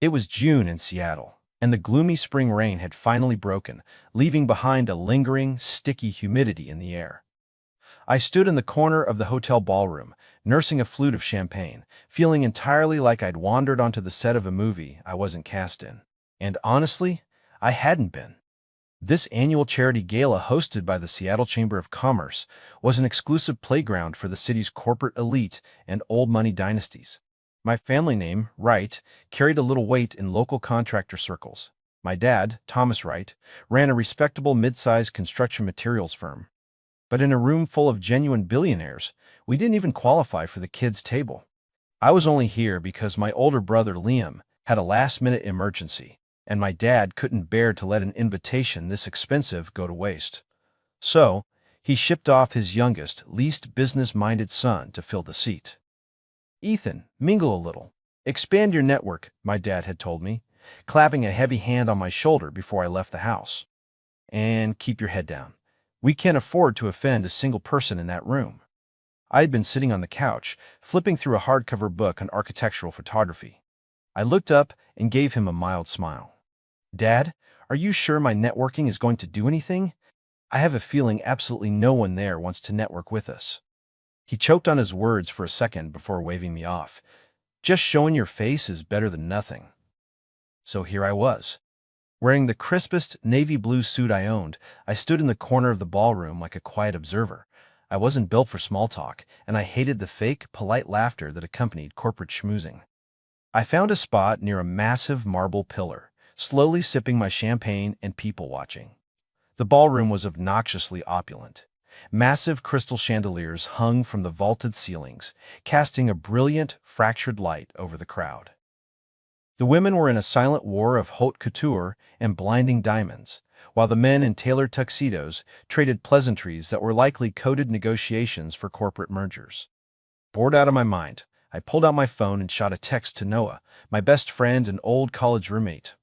It was June in Seattle, and the gloomy spring rain had finally broken, leaving behind a lingering, sticky humidity in the air. I stood in the corner of the hotel ballroom, nursing a flute of champagne, feeling entirely like I'd wandered onto the set of a movie I wasn't cast in. And honestly, I hadn't been. This annual charity gala hosted by the Seattle Chamber of Commerce was an exclusive playground for the city's corporate elite and old money dynasties. My family name, Wright, carried a little weight in local contractor circles. My dad, Thomas Wright, ran a respectable mid-sized construction materials firm. But in a room full of genuine billionaires, we didn't even qualify for the kids' table. I was only here because my older brother Liam had a last-minute emergency, and my dad couldn't bear to let an invitation this expensive go to waste. So, he shipped off his youngest, least business-minded son to fill the seat. "Ethan, mingle a little. Expand your network," my dad had told me, clapping a heavy hand on my shoulder before I left the house. "And keep your head down. We can't afford to offend a single person in that room." I had been sitting on the couch, flipping through a hardcover book on architectural photography. I looked up and gave him a mild smile. "Dad, are you sure my networking is going to do anything? I have a feeling absolutely no one there wants to network with us." He choked on his words for a second before waving me off. "Just showing your face is better than nothing." So here I was. Wearing the crispest navy blue suit I owned, I stood in the corner of the ballroom like a quiet observer. I wasn't built for small talk, and I hated the fake, polite laughter that accompanied corporate schmoozing. I found a spot near a massive marble pillar, slowly sipping my champagne and people-watching. The ballroom was obnoxiously opulent. Massive crystal chandeliers hung from the vaulted ceilings, casting a brilliant, fractured light over the crowd. The women were in a silent war of haute couture and blinding diamonds, while the men in tailored tuxedos traded pleasantries that were likely coded negotiations for corporate mergers. Bored out of my mind, I pulled out my phone and shot a text to Noah, my best friend and old college roommate.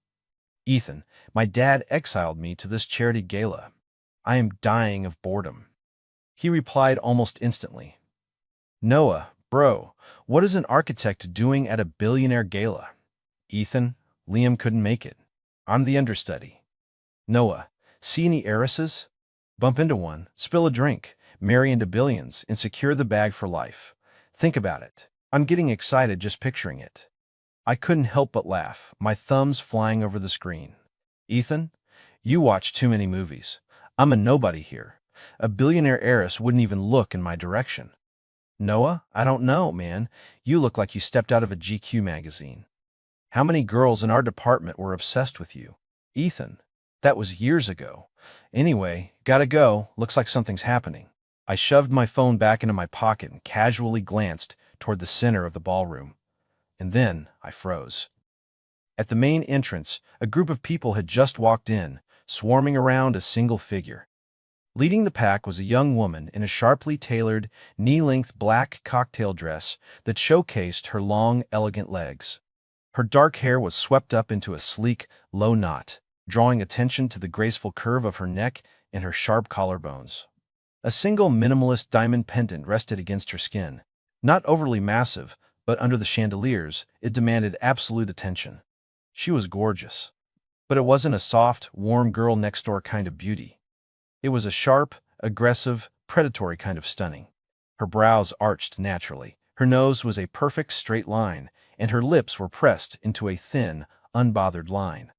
"Ethan, my dad exiled me to this charity gala. I am dying of boredom." He replied almost instantly. "Noah, bro, what is an architect doing at a billionaire gala?" "Ethan, Liam couldn't make it. I'm the understudy." "Noah, see any heiresses? Bump into one, spill a drink, marry into billions, and secure the bag for life. Think about it. I'm getting excited just picturing it." I couldn't help but laugh, my thumbs flying over the screen. "Ethan, you watch too many movies. I'm a nobody here. A billionaire heiress wouldn't even look in my direction." "Noah, I don't know, man. You look like you stepped out of a GQ magazine. How many girls in our department were obsessed with you?" "Ethan, that was years ago. Anyway, gotta go. Looks like something's happening." I shoved my phone back into my pocket and casually glanced toward the center of the ballroom. And then I froze. At the main entrance, a group of people had just walked in, swarming around a single figure. Leading the pack was a young woman in a sharply tailored, knee-length black cocktail dress that showcased her long, elegant legs. Her dark hair was swept up into a sleek, low knot, drawing attention to the graceful curve of her neck and her sharp collarbones. A single minimalist diamond pendant rested against her skin. Not overly massive, but under the chandeliers, it demanded absolute attention. She was gorgeous. But it wasn't a soft, warm girl-next-door kind of beauty. It was a sharp, aggressive, predatory kind of stunning. Her brows arched naturally. Her nose was a perfect straight line, and her lips were pressed into a thin, unbothered line.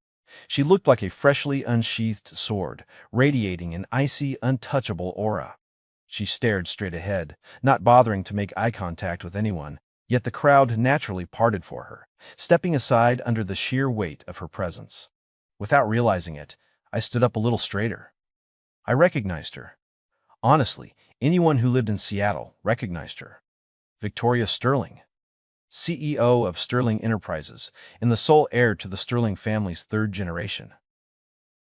She looked like a freshly unsheathed sword, radiating an icy, untouchable aura. She stared straight ahead, not bothering to make eye contact with anyone, yet the crowd naturally parted for her, stepping aside under the sheer weight of her presence. Without realizing it, I stood up a little straighter. I recognized her. Honestly, anyone who lived in Seattle recognized her. Victoria Sterling, CEO of Sterling Enterprises, and the sole heir to the Sterling family's third generation.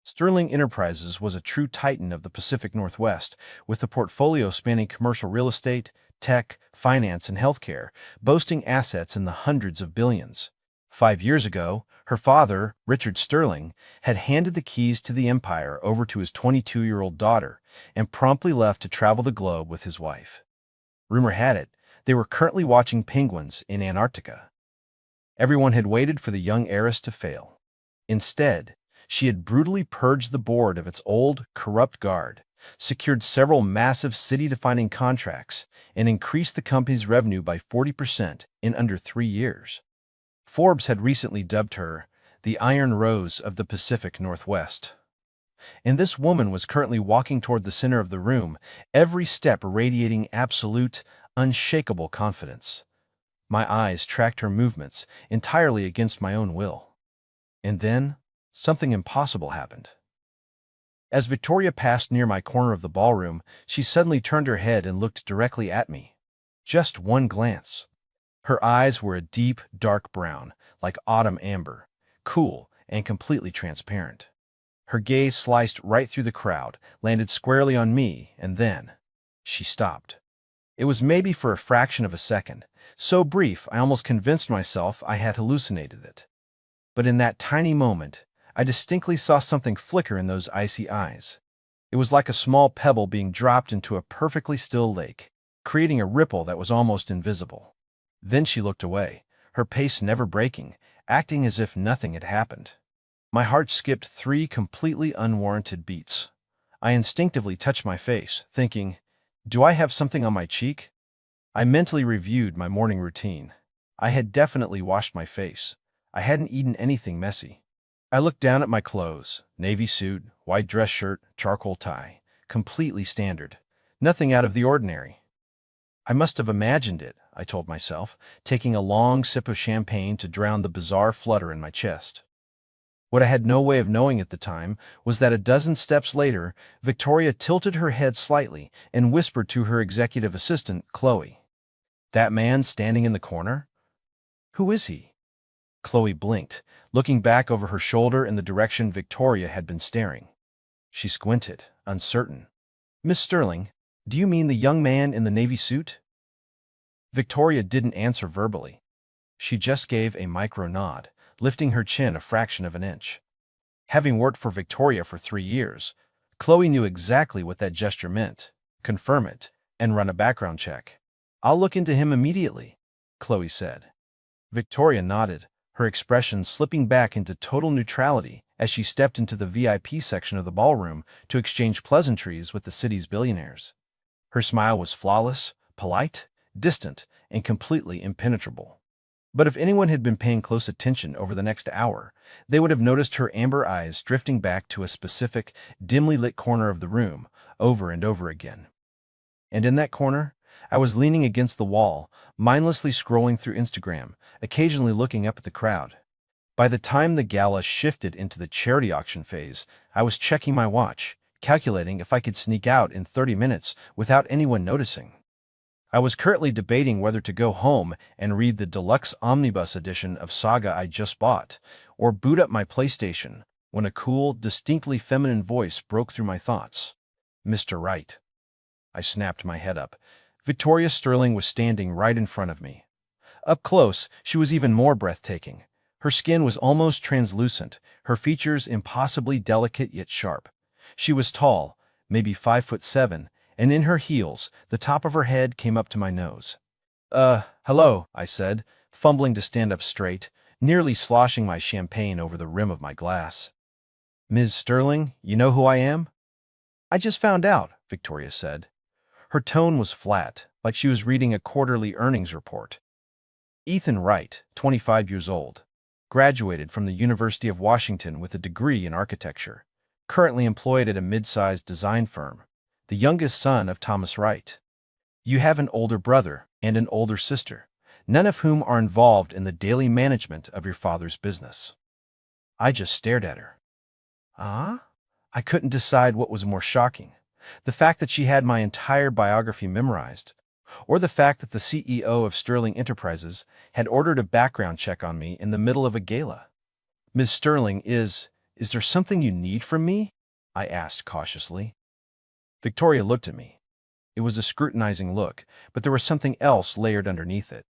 Sterling Enterprises was a true titan of the Pacific Northwest, with a portfolio spanning commercial real estate, tech, finance, and healthcare, boasting assets in the hundreds of billions. 5 years ago, her father, Richard Sterling, had handed the keys to the empire over to his 22-year-old daughter and promptly left to travel the globe with his wife. Rumor had it, they were currently watching penguins in Antarctica. Everyone had waited for the young heiress to fail. Instead, she had brutally purged the board of its old, corrupt guard, secured several massive city-defining contracts, and increased the company's revenue by 40% in under 3 years. Forbes had recently dubbed her the Iron Rose of the Pacific Northwest. And this woman was currently walking toward the center of the room, every step radiating absolute, unshakable confidence. My eyes tracked her movements, entirely against my own will. And then, something impossible happened. As Victoria passed near my corner of the ballroom, she suddenly turned her head and looked directly at me. Just one glance. Her eyes were a deep, dark brown, like autumn amber, cool and completely transparent. Her gaze sliced right through the crowd, landed squarely on me, and then she stopped. It was maybe for a fraction of a second, so brief I almost convinced myself I had hallucinated it. But in that tiny moment, I distinctly saw something flicker in those icy eyes. It was like a small pebble being dropped into a perfectly still lake, creating a ripple that was almost invisible. Then she looked away, her pace never breaking, acting as if nothing had happened. My heart skipped 3 completely unwarranted beats. I instinctively touched my face, thinking, do I have something on my cheek? I mentally reviewed my morning routine. I had definitely washed my face. I hadn't eaten anything messy. I looked down at my clothes, navy suit, white dress shirt, charcoal tie, completely standard. Nothing out of the ordinary. I must have imagined it, I told myself, taking a long sip of champagne to drown the bizarre flutter in my chest. What I had no way of knowing at the time was that a dozen steps later, Victoria tilted her head slightly and whispered to her executive assistant, Chloe. That man standing in the corner? Who is he? Chloe blinked, looking back over her shoulder in the direction Victoria had been staring. She squinted, uncertain. Miss Sterling, do you mean the young man in the navy suit? Victoria didn't answer verbally. She just gave a micro nod, lifting her chin a fraction of an inch. Having worked for Victoria for 3 years, Chloe knew exactly what that gesture meant. Confirm it, and run a background check. I'll look into him immediately, Chloe said. Victoria nodded, her expression slipping back into total neutrality as she stepped into the VIP section of the ballroom to exchange pleasantries with the city's billionaires. Her smile was flawless, polite, distant, and completely impenetrable. But if anyone had been paying close attention over the next hour, they would have noticed her amber eyes drifting back to a specific, dimly lit corner of the room, over and over again. And in that corner, I was leaning against the wall, mindlessly scrolling through Instagram, occasionally looking up at the crowd. By the time the gala shifted into the charity auction phase, I was checking my watch, calculating if I could sneak out in 30 minutes without anyone noticing. I was currently debating whether to go home and read the deluxe omnibus edition of Saga I just bought, or boot up my PlayStation, when a cool, distinctly feminine voice broke through my thoughts. Mr. Wright. I snapped my head up. Victoria Sterling was standing right in front of me. Up close, she was even more breathtaking. Her skin was almost translucent, her features impossibly delicate yet sharp. She was tall, maybe 5'7", and in her heels, the top of her head came up to my nose. Hello, I said, fumbling to stand up straight, nearly sloshing my champagne over the rim of my glass. Ms. Sterling, you know who I am? I just found out, Victoria said. Her tone was flat, like she was reading a quarterly earnings report. Ethan Wright, 25 years old, graduated from the University of Washington with a degree in architecture, currently employed at a mid-sized design firm, the youngest son of Thomas Wright. You have an older brother and an older sister, none of whom are involved in the daily management of your father's business. I just stared at her. Ah? I couldn't decide what was more shocking, the fact that she had my entire biography memorized, or the fact that the CEO of Sterling Enterprises had ordered a background check on me in the middle of a gala. Ms. Sterling, is there something you need from me? I asked cautiously. Victoria looked at me. It was a scrutinizing look, but there was something else layered underneath it.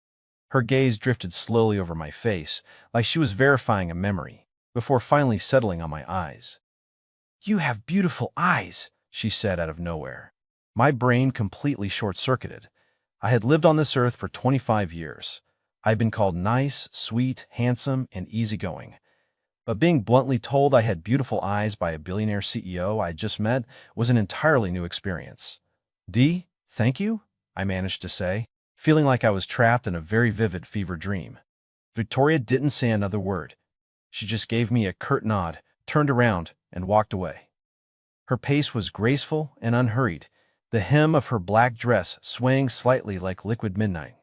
Her gaze drifted slowly over my face, like she was verifying a memory, before finally settling on my eyes. You have beautiful eyes, she said out of nowhere. My brain completely short-circuited. I had lived on this earth for 25 years. I'd been called nice, sweet, handsome, and easygoing. But being bluntly told I had beautiful eyes by a billionaire CEO I had just met was an entirely new experience. Thank you, I managed to say, feeling like I was trapped in a very vivid fever dream. Victoria didn't say another word. She just gave me a curt nod, turned around, and walked away. Her pace was graceful and unhurried, the hem of her black dress swaying slightly like liquid midnight.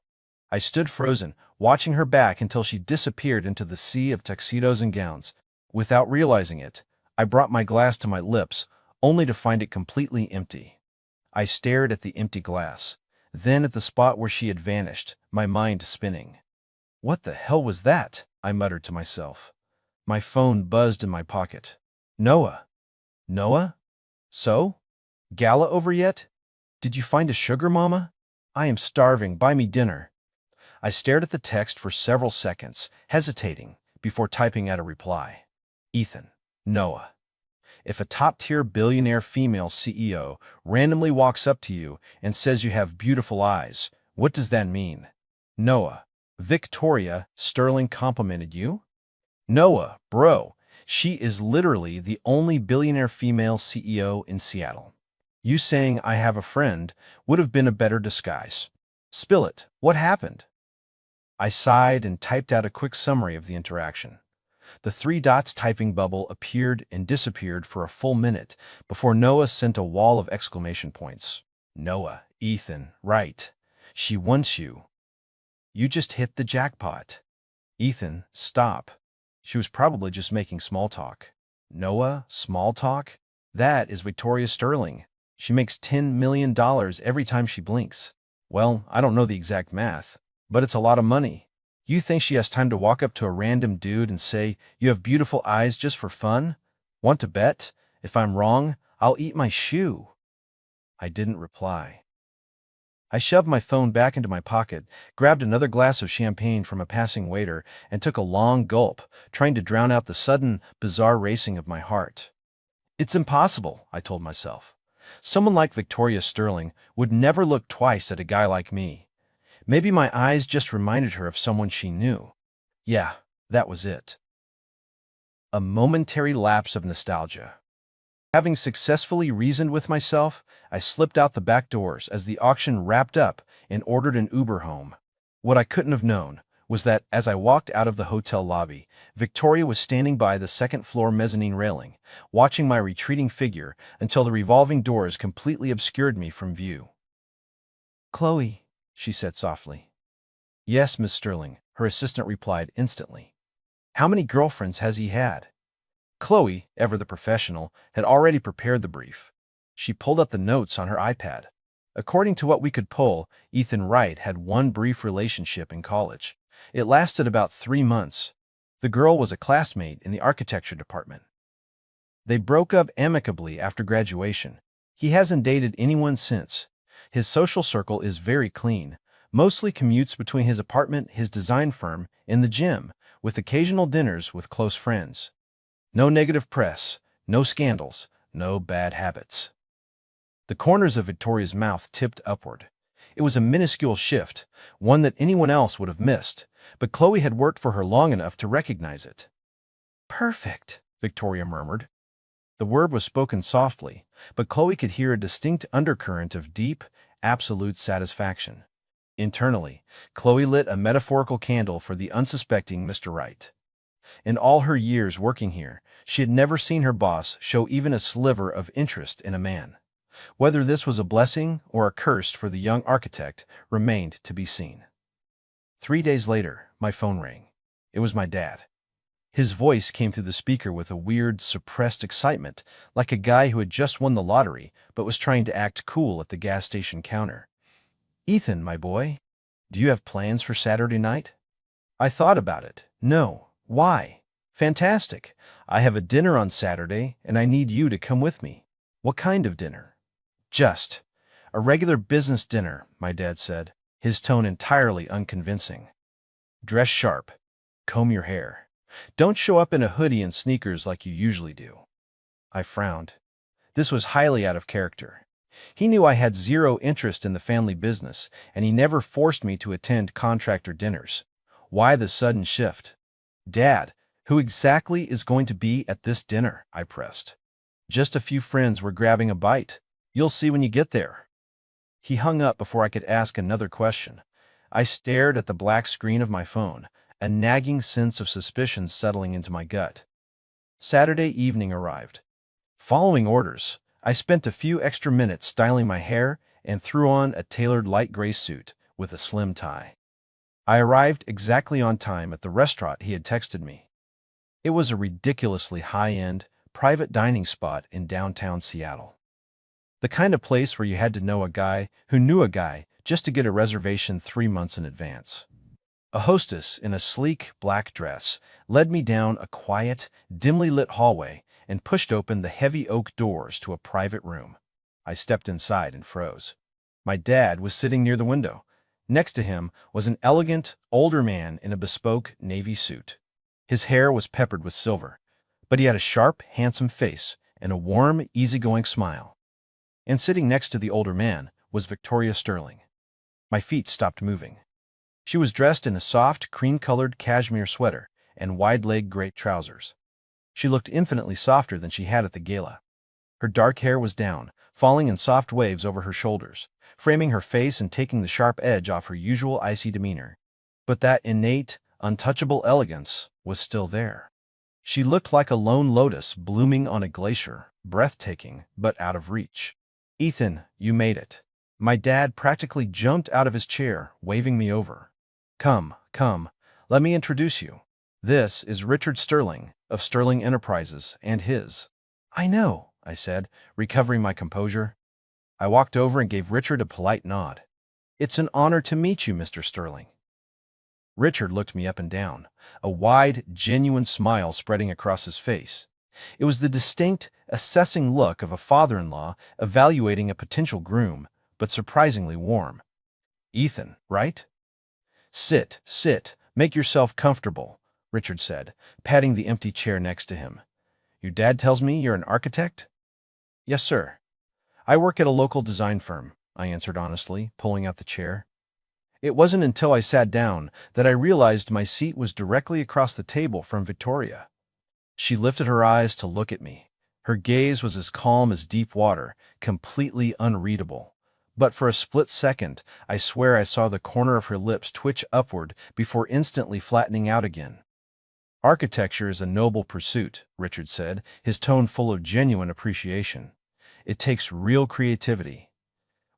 I stood frozen, watching her back until she disappeared into the sea of tuxedos and gowns. Without realizing it, I brought my glass to my lips, only to find it completely empty. I stared at the empty glass, then at the spot where she had vanished, my mind spinning. What the hell was that? I muttered to myself. My phone buzzed in my pocket. Noah. Noah? So? Gala over yet? Did you find a sugar mama? I am starving. Buy me dinner. I stared at the text for several seconds, hesitating, before typing out a reply. Ethan. Noah. If a top-tier billionaire female CEO randomly walks up to you and says you have beautiful eyes, what does that mean? Noah. Victoria Sterling complimented you? Noah, bro, she is literally the only billionaire female CEO in Seattle. You saying I have a friend would have been a better disguise. Spill it. What happened? I sighed and typed out a quick summary of the interaction. The three dots typing bubble appeared and disappeared for a full minute before Noah sent a wall of exclamation points. Noah, Ethan, right. She wants you. You just hit the jackpot. Ethan, stop. She was probably just making small talk. Noah, small talk? That is Victoria Sterling. She makes $10 million every time she blinks. Well, I don't know the exact math, but it's a lot of money. You think she has time to walk up to a random dude and say, "You have beautiful eyes," just for fun? Want to bet? If I'm wrong, I'll eat my shoe. I didn't reply. I shoved my phone back into my pocket, grabbed another glass of champagne from a passing waiter, and took a long gulp, trying to drown out the sudden, bizarre racing of my heart. It's impossible, I told myself. Someone like Victoria Sterling would never look twice at a guy like me. Maybe my eyes just reminded her of someone she knew. Yeah, that was it. A momentary lapse of nostalgia. Having successfully reasoned with myself, I slipped out the back doors as the auction wrapped up and ordered an Uber home. What I couldn't have known was that as I walked out of the hotel lobby, Victoria was standing by the second-floor mezzanine railing, watching my retreating figure until the revolving doors completely obscured me from view. "Chloe," she said softly. "Yes, Miss Sterling," her assistant replied instantly. "How many girlfriends has he had?" Chloe, ever the professional, had already prepared the brief. She pulled up the notes on her iPad. According to what we could pull, Ethan Wright had one brief relationship in college. It lasted about 3 months. The girl was a classmate in the architecture department. They broke up amicably after graduation. He hasn't dated anyone since. His social circle is very clean, mostly commutes between his apartment, his design firm, and the gym, with occasional dinners with close friends. No negative press, no scandals, no bad habits. The corners of Victoria's mouth tipped upward. It was a minuscule shift, one that anyone else would have missed, but Chloe had worked for her long enough to recognize it. "Perfect," Victoria murmured. The word was spoken softly, but Chloe could hear a distinct undercurrent of deep, absolute satisfaction. Internally, Chloe lit a metaphorical candle for the unsuspecting Mr. Wright. In all her years working here, she had never seen her boss show even a sliver of interest in a man. Whether this was a blessing or a curse for the young architect remained to be seen. 3 days later, my phone rang. It was my dad. His voice came through the speaker with a weird, suppressed excitement, like a guy who had just won the lottery but was trying to act cool at the gas station counter. "Ethan, my boy, do you have plans for Saturday night?" I thought about it. No. Why? Fantastic. I have a dinner on Saturday, and I need you to come with me. What kind of dinner? Just a regular business dinner, my dad said, his tone entirely unconvincing. Dress sharp. Comb your hair. Don't show up in a hoodie and sneakers like you usually do. I frowned. This was highly out of character. He knew I had zero interest in the family business, and he never forced me to attend contractor dinners. Why the sudden shift? Dad, who exactly is going to be at this dinner? I pressed. Just a few friends were grabbing a bite. You'll see when you get there. He hung up before I could ask another question. I stared at the black screen of my phone, a nagging sense of suspicion settling into my gut. Saturday evening arrived. Following orders, I spent a few extra minutes styling my hair and threw on a tailored light gray suit with a slim tie. I arrived exactly on time at the restaurant he had texted me. It was a ridiculously high-end, private dining spot in downtown Seattle. The kind of place where you had to know a guy who knew a guy just to get a reservation 3 months in advance. A hostess in a sleek black dress led me down a quiet, dimly lit hallway and pushed open the heavy oak doors to a private room. I stepped inside and froze. My dad was sitting near the window. Next to him was an elegant, older man in a bespoke navy suit. His hair was peppered with silver, but he had a sharp, handsome face and a warm, easygoing smile. And sitting next to the older man was Victoria Sterling. My feet stopped moving. She was dressed in a soft, cream-colored cashmere sweater and wide-leg gray trousers. She looked infinitely softer than she had at the gala. Her dark hair was down, falling in soft waves over her shoulders, framing her face and taking the sharp edge off her usual icy demeanor. But that innate, untouchable elegance was still there. She looked like a lone lotus blooming on a glacier, breathtaking but out of reach. "Ethan, you made it." My dad practically jumped out of his chair, waving me over. Come, let me introduce you. This is Richard Sterling of Sterling Enterprises and his." "I know," I said, recovering my composure. I walked over and gave Richard a polite nod. "It's an honor to meet you, Mr. Sterling." Richard looked me up and down, a wide, genuine smile spreading across his face. It was the distinct, assessing look of a father-in-law evaluating a potential groom, but surprisingly warm. "Ethan, right?" Sit. Make yourself comfortable," Richard said, patting the empty chair next to him. "Your dad tells me you're an architect?" "Yes, sir. I work at a local design firm," I answered honestly, pulling out the chair. It wasn't until I sat down that I realized my seat was directly across the table from Victoria. She lifted her eyes to look at me. Her gaze was as calm as deep water, completely unreadable. But for a split second, I swear I saw the corner of her lips twitch upward before instantly flattening out again. "Architecture is a noble pursuit," Richard said, his tone full of genuine appreciation. "It takes real creativity.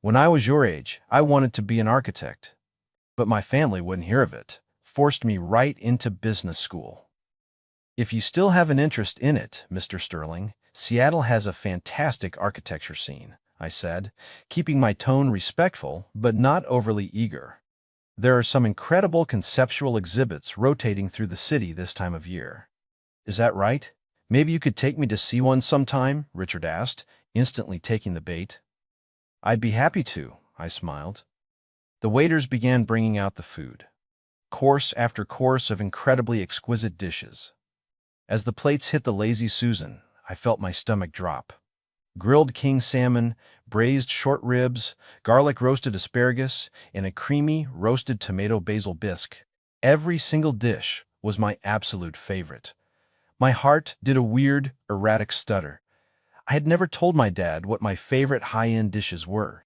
When I was your age, I wanted to be an architect. But my family wouldn't hear of it, forced me right into business school." "If you still have an interest in it, Mr. Sterling, Seattle has a fantastic architecture scene," I said, keeping my tone respectful but not overly eager. "There are some incredible conceptual exhibits rotating through the city this time of year." "Is that right? Maybe you could take me to see one sometime?" Richard asked, instantly taking the bait. "I'd be happy to," I smiled. The waiters began bringing out the food. Course after course of incredibly exquisite dishes. As the plates hit the Lazy Susan, I felt my stomach drop. Grilled king salmon, braised short ribs, garlic roasted asparagus, and a creamy roasted tomato basil bisque. Every single dish was my absolute favorite. My heart did a weird, erratic stutter. I had never told my dad what my favorite high-end dishes were,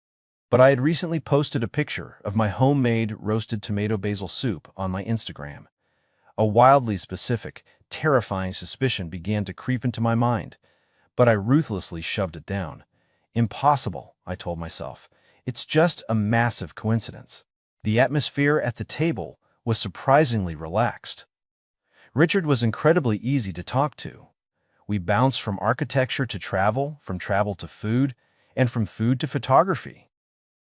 but I had recently posted a picture of my homemade roasted tomato basil soup on my Instagram. A wildly specific, terrifying suspicion began to creep into my mind, but I ruthlessly shoved it down. "Impossible," I told myself. "It's just a massive coincidence." The atmosphere at the table was surprisingly relaxed. Richard was incredibly easy to talk to. We bounced from architecture to travel, from travel to food, and from food to photography.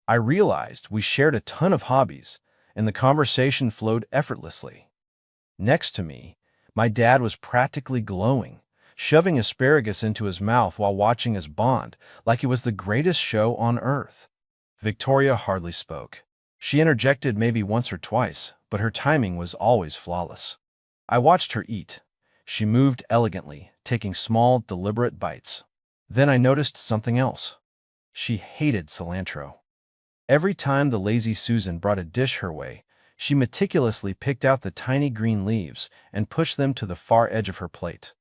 I realized we shared a ton of hobbies, and the conversation flowed effortlessly. Next to me, my dad was practically glowing, shoving asparagus into his mouth while watching us bond like it was the greatest show on earth. Victoria hardly spoke. She interjected maybe once or twice, but her timing was always flawless. I watched her eat. She moved elegantly, taking small, deliberate bites. Then I noticed something else. She hated cilantro. Every time the Lazy Susan brought a dish her way, She meticulously picked out the tiny green leaves and pushed them to the far edge of her plate.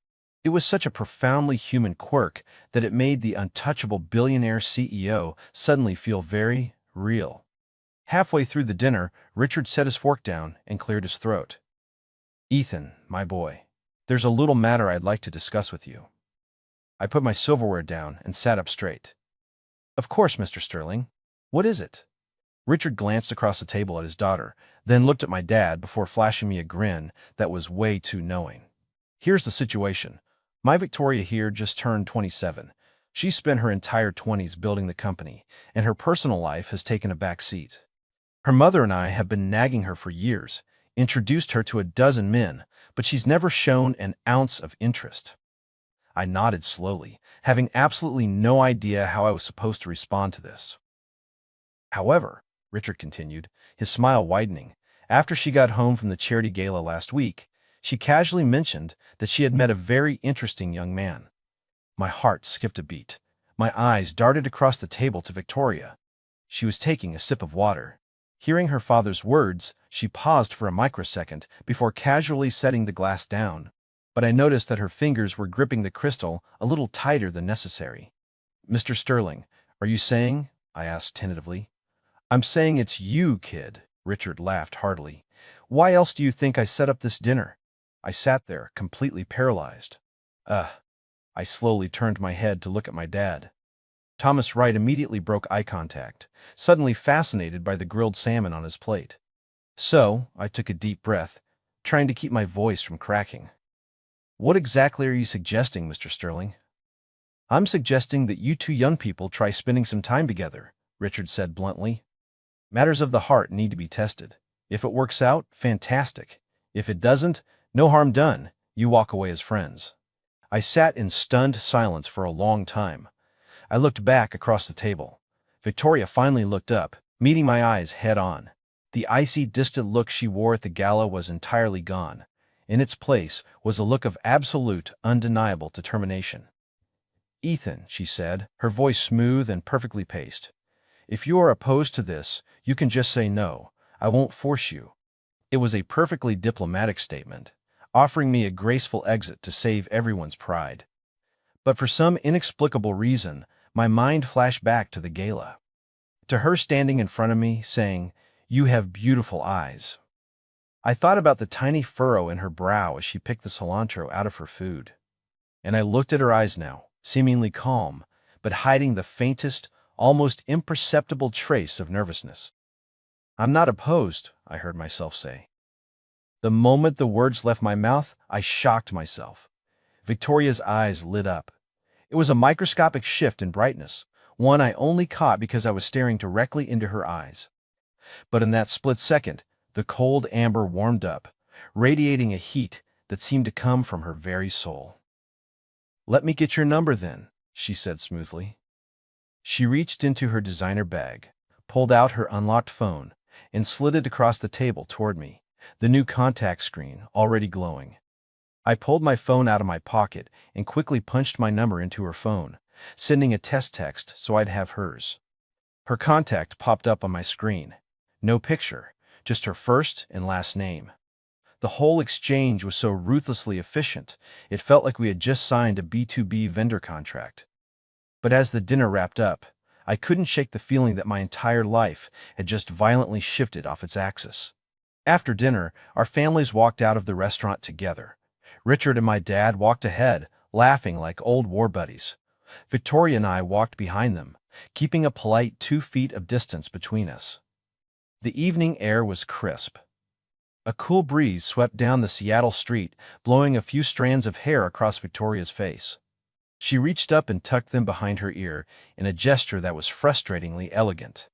It was such a profoundly human quirk that it made the untouchable billionaire CEO suddenly feel very real. Halfway through the dinner, Richard set his fork down and cleared his throat. "Ethan, my boy, there's a little matter I'd like to discuss with you." I put my silverware down and sat up straight. "Of course, Mr. Sterling. What is it?" Richard glanced across the table at his daughter, then looked at my dad before flashing me a grin that was way too knowing. "Here's the situation. My Victoria here just turned 27. She spent her entire 20s building the company, and her personal life has taken a back seat. Her mother and I have been nagging her for years, introduced her to a dozen men, but she's never shown an ounce of interest." I nodded slowly, having absolutely no idea how I was supposed to respond to this. "However," Richard continued, his smile widening, "after she got home from the charity gala last week, she casually mentioned that she had met a very interesting young man." My heart skipped a beat. My eyes darted across the table to Victoria. She was taking a sip of water. Hearing her father's words, she paused for a microsecond before casually setting the glass down, but I noticed that her fingers were gripping the crystal a little tighter than necessary. "Mr. Sterling, are you saying?" I asked tentatively. "I'm saying it's you, kid," Richard laughed heartily. "Why else do you think I set up this dinner?" I sat there, completely paralyzed. I slowly turned my head to look at my dad. Thomas Wright immediately broke eye contact, suddenly fascinated by the grilled salmon on his plate. So, I took a deep breath, trying to keep my voice from cracking. "What exactly are you suggesting, Mr. Sterling?" "I'm suggesting that you two young people try spending some time together," Richard said bluntly. "Matters of the heart need to be tested. If it works out, fantastic. If it doesn't, no harm done. You walk away as friends." I sat in stunned silence for a long time. I looked back across the table. Victoria finally looked up, meeting my eyes head-on. The icy, distant look she wore at the gala was entirely gone. In its place was a look of absolute, undeniable determination. "Ethan," she said, her voice smooth and perfectly paced, "if you are opposed to this, you can just say no. I won't force you." It was a perfectly diplomatic statement, offering me a graceful exit to save everyone's pride. But for some inexplicable reason, my mind flashed back to the gala. To her standing in front of me, saying, "You have beautiful eyes." I thought about the tiny furrow in her brow as she picked the cilantro out of her food. And I looked at her eyes now, seemingly calm, but hiding the faintest, almost imperceptible trace of nervousness. "I'm not opposed," I heard myself say. The moment the words left my mouth, I shocked myself. Victoria's eyes lit up. It was a microscopic shift in brightness, one I only caught because I was staring directly into her eyes. But in that split second, the cold amber warmed up, radiating a heat that seemed to come from her very soul. "Let me get your number then," she said smoothly. She reached into her designer bag, pulled out her unlocked phone, and slid it across the table toward me, the new contact screen already glowing. I pulled my phone out of my pocket and quickly punched my number into her phone, sending a test text so I'd have hers. Her contact popped up on my screen. No picture, just her first and last name. The whole exchange was so ruthlessly efficient, it felt like we had just signed a B2B vendor contract. But as the dinner wrapped up, I couldn't shake the feeling that my entire life had just violently shifted off its axis. After dinner, our families walked out of the restaurant together. Richard and my dad walked ahead, laughing like old war buddies. Victoria and I walked behind them, keeping a polite 2 feet of distance between us. The evening air was crisp. A cool breeze swept down the Seattle street, blowing a few strands of hair across Victoria's face. She reached up and tucked them behind her ear in a gesture that was frustratingly elegant.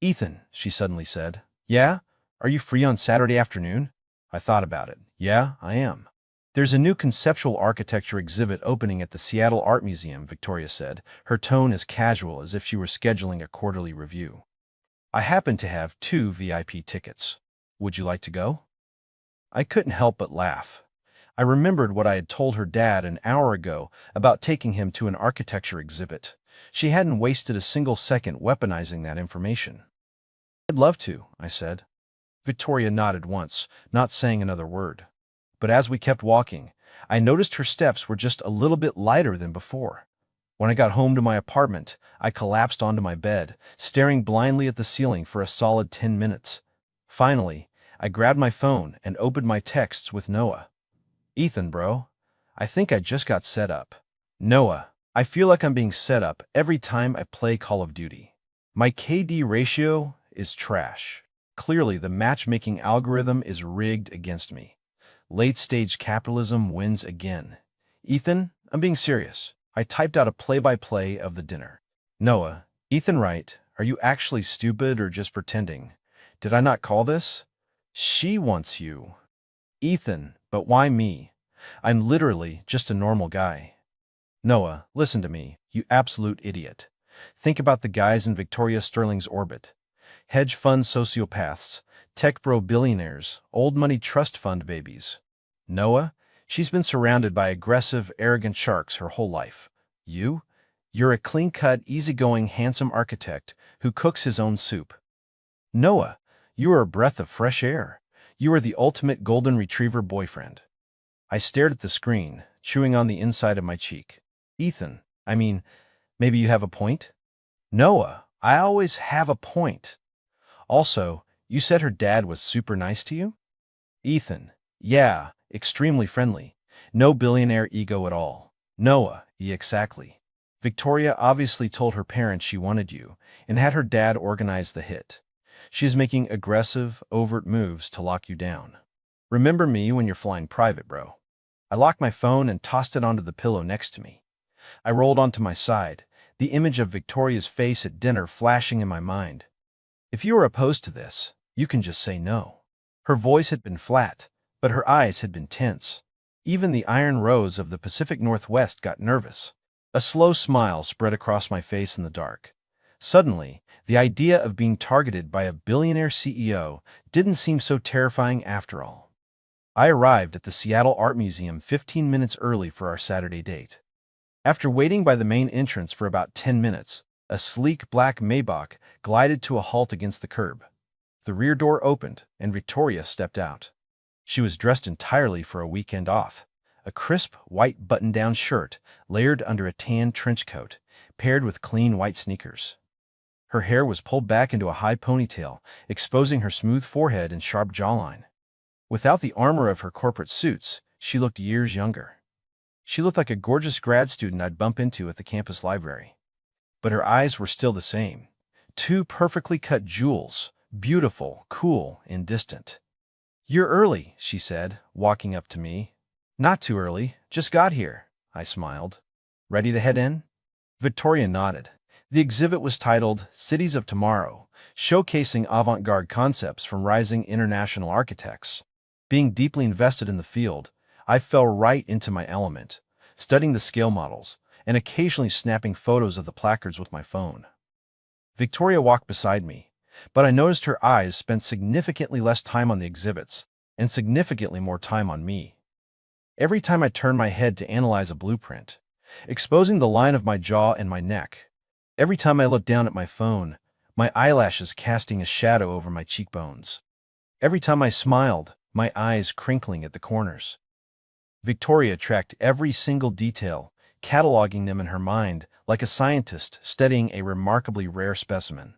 "Ethan," she suddenly said. "Yeah? Are you free on Saturday afternoon?" I thought about it. "Yeah, I am." "There's a new conceptual architecture exhibit opening at the Seattle Art Museum," Victoria said, her tone as casual as if she were scheduling a quarterly review. "I happen to have 2 VIP tickets. Would you like to go?" I couldn't help but laugh. I remembered what I had told her dad an hour ago about taking him to an architecture exhibit. She hadn't wasted a single second weaponizing that information. "I'd love to," I said. Victoria nodded once, not saying another word. But as we kept walking, I noticed her steps were just a little bit lighter than before. When I got home to my apartment, I collapsed onto my bed, staring blindly at the ceiling for a solid 10 minutes. Finally, I grabbed my phone and opened my texts with Noah. Ethan, bro, I think I just got set up. Noah, I feel like I'm being set up every time I play Call of Duty. My KD ratio is trash. Clearly, the matchmaking algorithm is rigged against me. Late-stage capitalism wins again. Ethan, I'm being serious. I typed out a play-by-play of the dinner. Noah, Ethan Wright, are you actually stupid or just pretending? Did I not call this? She wants you. Ethan, but why me? I'm literally just a normal guy. Noah, listen to me, you absolute idiot. Think about the guys in Victoria Sterling's orbit. Hedge fund sociopaths, tech bro billionaires, old money trust fund babies. Noah, she's been surrounded by aggressive, arrogant sharks her whole life. You're a clean-cut, easygoing, handsome architect who cooks his own soup. Noah, you are a breath of fresh air. You are the ultimate golden retriever boyfriend. I stared at the screen, chewing on the inside of my cheek. Ethan, maybe you have a point? Noah, I always have a point. Also, you said her dad was super nice to you? Ethan, yeah, extremely friendly. No billionaire ego at all. Noah, yeah, exactly. Victoria obviously told her parents she wanted you and had her dad organize the hit. She's making aggressive, overt moves to lock you down. Remember me when you're flying private, bro. I locked my phone and tossed it onto the pillow next to me. I rolled onto my side, the image of Victoria's face at dinner flashing in my mind. If you are opposed to this, you can just say no. Her voice had been flat, but her eyes had been tense. Even the iron rose of the Pacific Northwest got nervous. A slow smile spread across my face in the dark. Suddenly, the idea of being targeted by a billionaire CEO didn't seem so terrifying after all. I arrived at the Seattle Art Museum 15 minutes early for our Saturday date. After waiting by the main entrance for about 10 minutes, a sleek black Maybach glided to a halt against the curb. The rear door opened, and Victoria stepped out. She was dressed entirely for a weekend off. A crisp, white button-down shirt layered under a tan trench coat, paired with clean white sneakers. Her hair was pulled back into a high ponytail, exposing her smooth forehead and sharp jawline. Without the armor of her corporate suits, she looked years younger. She looked like a gorgeous grad student I'd bump into at the campus library. But her eyes were still the same. Two perfectly cut jewels, beautiful, cool, and distant. "You're early," she said, walking up to me. "Not too early, just got here," I smiled. "Ready to head in?" Victoria nodded. The exhibit was titled Cities of Tomorrow, showcasing avant-garde concepts from rising international architects. Being deeply invested in the field, I fell right into my element, studying the scale models and occasionally snapping photos of the placards with my phone. Victoria walked beside me, but I noticed her eyes spent significantly less time on the exhibits and significantly more time on me. Every time I turned my head to analyze a blueprint, exposing the line of my jaw and my neck, every time I looked down at my phone, my eyelashes casting a shadow over my cheekbones, every time I smiled, my eyes crinkling at the corners. Victoria tracked every single detail, cataloging them in her mind like a scientist studying a remarkably rare specimen.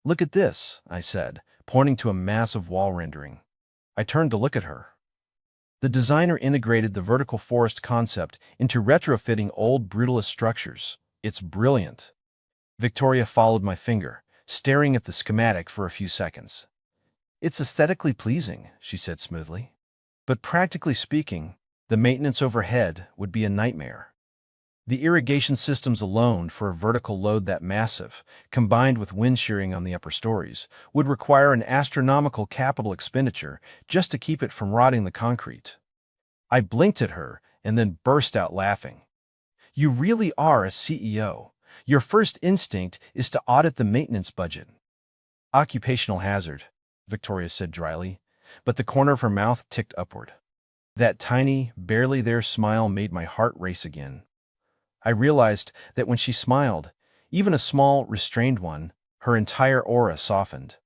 "Look at this," I said, pointing to a massive wall rendering. I turned to look at her. The designer integrated the vertical forest concept into retrofitting old brutalist structures. It's brilliant. Victoria followed my finger, staring at the schematic for a few seconds. "It's aesthetically pleasing," she said smoothly. "But practically speaking, the maintenance overhead would be a nightmare. The irrigation systems alone for a vertical load that massive, combined with wind shearing on the upper stories, would require an astronomical capital expenditure just to keep it from rotting the concrete." I blinked at her and then burst out laughing. "You really are a CEO. Your first instinct is to audit the maintenance budget." "Occupational hazard," Victoria said dryly, but the corner of her mouth ticked upward. That tiny, barely there smile made my heart race again. I realized that when she smiled, even a small, restrained one, her entire aura softened.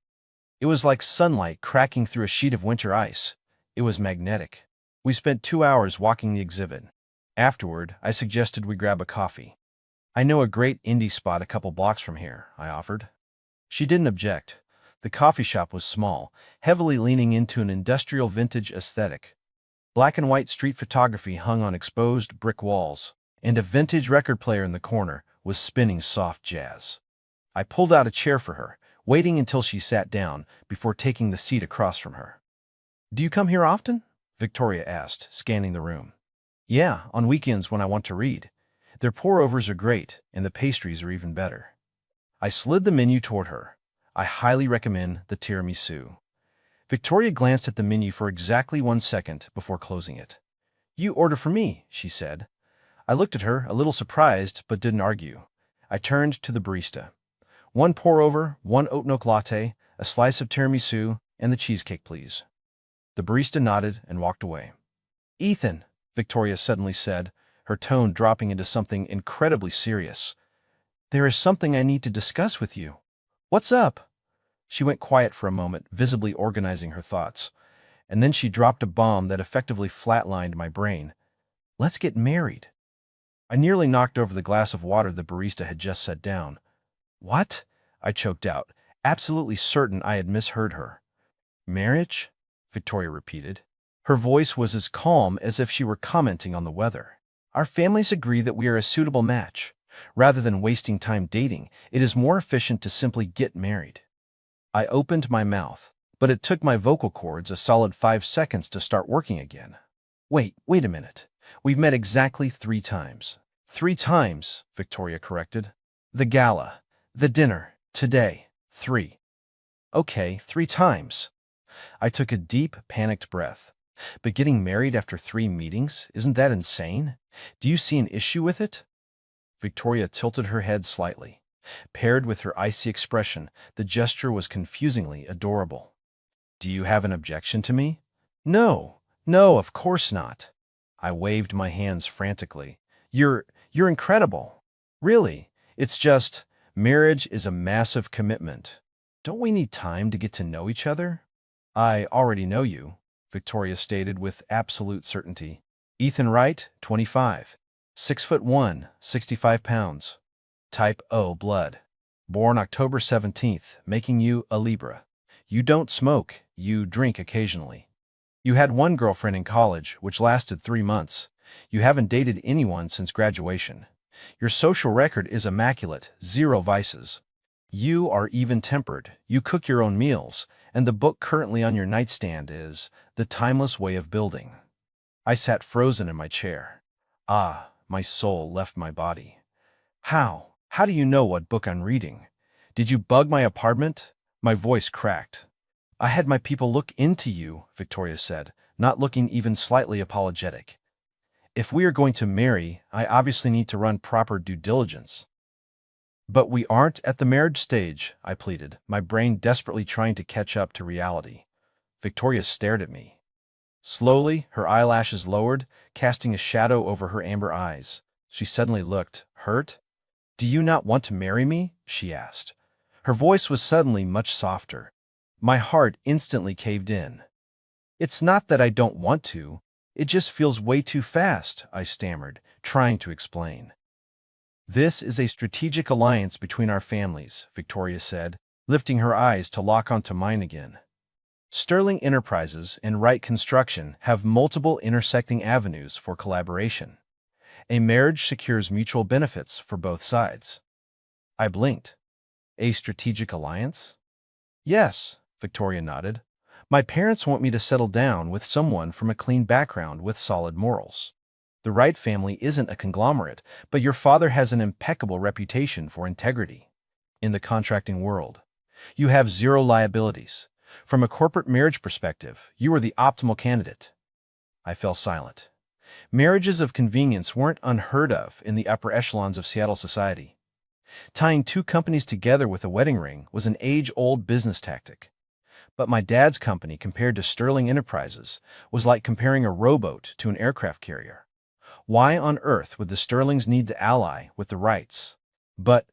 It was like sunlight cracking through a sheet of winter ice. It was magnetic. We spent 2 hours walking the exhibit. Afterward, I suggested we grab a coffee. I know a great indie spot a couple blocks from here, I offered. She didn't object. The coffee shop was small, heavily leaning into an industrial vintage aesthetic. Black and white street photography hung on exposed brick walls, and a vintage record player in the corner was spinning soft jazz. I pulled out a chair for her, waiting until she sat down before taking the seat across from her. "Do you come here often?" Victoria asked, scanning the room. "Yeah, on weekends when I want to read. Their pour-overs are great, and the pastries are even better." I slid the menu toward her. "I highly recommend the tiramisu." Victoria glanced at the menu for exactly 1 second before closing it. "You order for me," she said. I looked at her, a little surprised, but didn't argue. I turned to the barista. "One pour-over, one oat milk latte, a slice of tiramisu, and the cheesecake, please." The barista nodded and walked away. "Ethan," Victoria suddenly said, her tone dropping into something incredibly serious, "there is something I need to discuss with you." "What's up?" She went quiet for a moment, visibly organizing her thoughts, and then she dropped a bomb that effectively flatlined my brain. "Let's get married." I nearly knocked over the glass of water the barista had just set down. "What?" I choked out, absolutely certain I had misheard her. "Marriage?" Victoria repeated. Her voice was as calm as if she were commenting on the weather. "Our families agree that we are a suitable match. Rather than wasting time dating, it is more efficient to simply get married." I opened my mouth, but it took my vocal cords a solid 5 seconds to start working again. Wait a minute. We've met exactly 3 times. 3 times, Victoria corrected. The gala, the dinner, today, 3. Okay, 3 times. I took a deep, panicked breath. But getting married after 3 meetings, isn't that insane? Do you see an issue with it? Victoria tilted her head slightly. Paired with her icy expression, the gesture was confusingly adorable. "Do you have an objection to me?" No, of course not." I waved my hands frantically. You're incredible. Really, it's just, marriage is a massive commitment. Don't we need time to get to know each other?" "I already know you," Victoria stated with absolute certainty. "Ethan Wright, 25. 6'1", 65 pounds. Type O blood. Born October 17th, making you a Libra. You don't smoke, you drink occasionally. You had one girlfriend in college, which lasted 3 months. You haven't dated anyone since graduation. Your social record is immaculate, 0 vices. You are even-tempered, you cook your own meals, and the book currently on your nightstand is The Timeless Way of Building. I sat frozen in my chair. My soul left my body. How? How do you know what book I'm reading? Did you bug my apartment? My voice cracked. I had my people look into you, Victoria said, not looking even slightly apologetic. If we are going to marry, I obviously need to run proper due diligence. But we aren't at the marriage stage, I pleaded, my brain desperately trying to catch up to reality. Victoria stared at me. Slowly, her eyelashes lowered, casting a shadow over her amber eyes. She suddenly looked hurt. "Do you not want to marry me?" she asked. Her voice was suddenly much softer. My heart instantly caved in. "It's not that I don't want to. It just feels way too fast," I stammered, trying to explain. "This is a strategic alliance between our families," Victoria said, lifting her eyes to lock onto mine again. "Sterling Enterprises and Wright Construction have multiple intersecting avenues for collaboration. A marriage secures mutual benefits for both sides." I blinked. "A strategic alliance?" "Yes," Victoria nodded. "My parents want me to settle down with someone from a clean background with solid morals. The Wright family isn't a conglomerate, but your father has an impeccable reputation for integrity. In the contracting world, you have 0 liabilities. From a corporate marriage perspective, you are the optimal candidate." I fell silent. Marriages of convenience weren't unheard of in the upper echelons of Seattle society. Tying 2 companies together with a wedding ring was an age-old business tactic. But my dad's company, compared to Sterling Enterprises, was like comparing a rowboat to an aircraft carrier. Why on earth would the Sterlings need to ally with the Wrights? But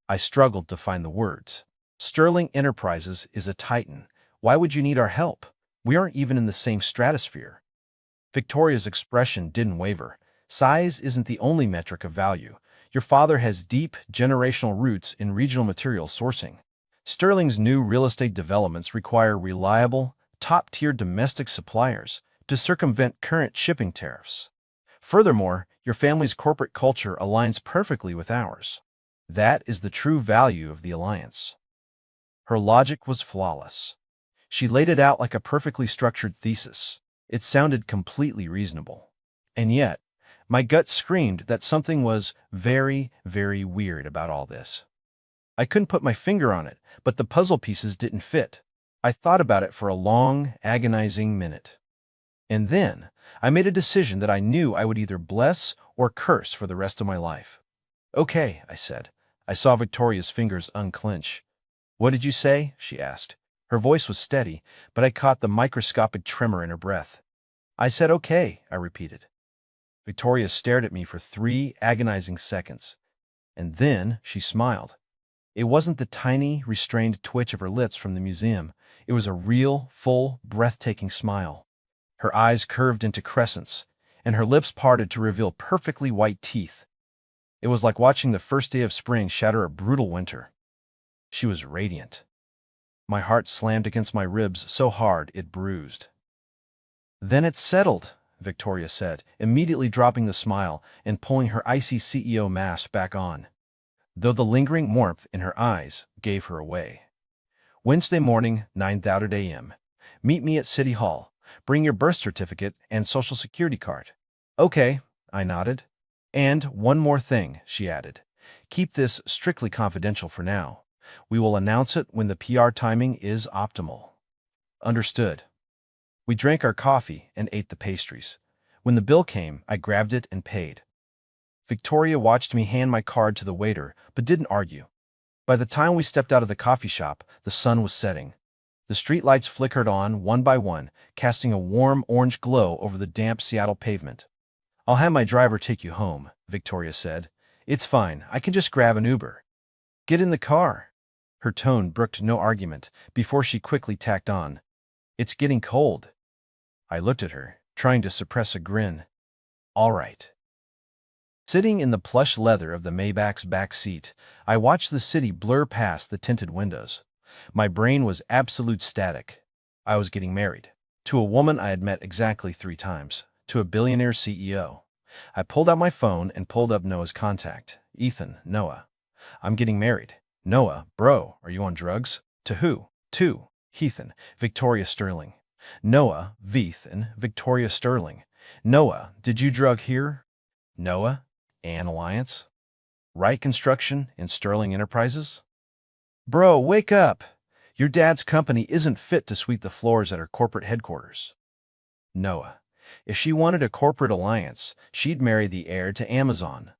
I struggled to find the words. Sterling Enterprises is a titan, Why would you need our help? We aren't even in the same stratosphere. Victoria's expression didn't waver. Size isn't the only metric of value. Your father has deep, generational roots in regional materials sourcing. Sterling's new real estate developments require reliable, top-tier domestic suppliers to circumvent current shipping tariffs. Furthermore, your family's corporate culture aligns perfectly with ours. That is the true value of the alliance. Her logic was flawless. She laid it out like a perfectly structured thesis. It sounded completely reasonable. And yet, my gut screamed that something was very, very weird about all this. I couldn't put my finger on it, but the puzzle pieces didn't fit. I thought about it for a long, agonizing minute. And then, I made a decision that I knew I would either bless or curse for the rest of my life. "Okay," I said. I saw Victoria's fingers unclench. "What did you say?" she asked. Her voice was steady, but I caught the microscopic tremor in her breath. "I said okay," I repeated. Victoria stared at me for 3 agonizing seconds, and then she smiled. It wasn't the tiny, restrained twitch of her lips from the museum. It was a real, full, breathtaking smile. Her eyes curved into crescents, and her lips parted to reveal perfectly white teeth. It was like watching the first day of spring shatter a brutal winter. She was radiant. My heart slammed against my ribs so hard it bruised. "Then it's settled," Victoria said, immediately dropping the smile and pulling her icy CEO mask back on, though the lingering warmth in her eyes gave her away. "Wednesday morning, 9:30 a.m. Meet me at City Hall. Bring your birth certificate and social security card." "Okay," I nodded. "And one more thing," she added. "Keep this strictly confidential for now. We will announce it when the PR timing is optimal." "Understood." We drank our coffee and ate the pastries. When the bill came, I grabbed it and paid. Victoria watched me hand my card to the waiter, but didn't argue. By the time we stepped out of the coffee shop, the sun was setting. The streetlights flickered on one by one, casting a warm orange glow over the damp Seattle pavement. "I'll have my driver take you home," Victoria said. "It's fine. I can just grab an Uber." "Get in the car." Her tone brooked no argument before she quickly tacked on, "It's getting cold." I looked at her, trying to suppress a grin. "All right." Sitting in the plush leather of the Maybach's back seat, I watched the city blur past the tinted windows. My brain was absolute static. I was getting married. To a woman I had met exactly 3 times. To a billionaire CEO. I pulled out my phone and pulled up Noah's contact. "Ethan, Noah. I'm getting married." "Noah, bro, are you on drugs?" "To who?" "To Ethan, Victoria Sterling." "Noah, Ethan, Victoria Sterling." "Noah, did you drug here?" "Noah, an alliance?" "Wright Construction and Sterling Enterprises?" "Bro, wake up! Your dad's company isn't fit to sweep the floors at our corporate headquarters." "Noah, if she wanted a corporate alliance, she'd marry the heir to Amazon.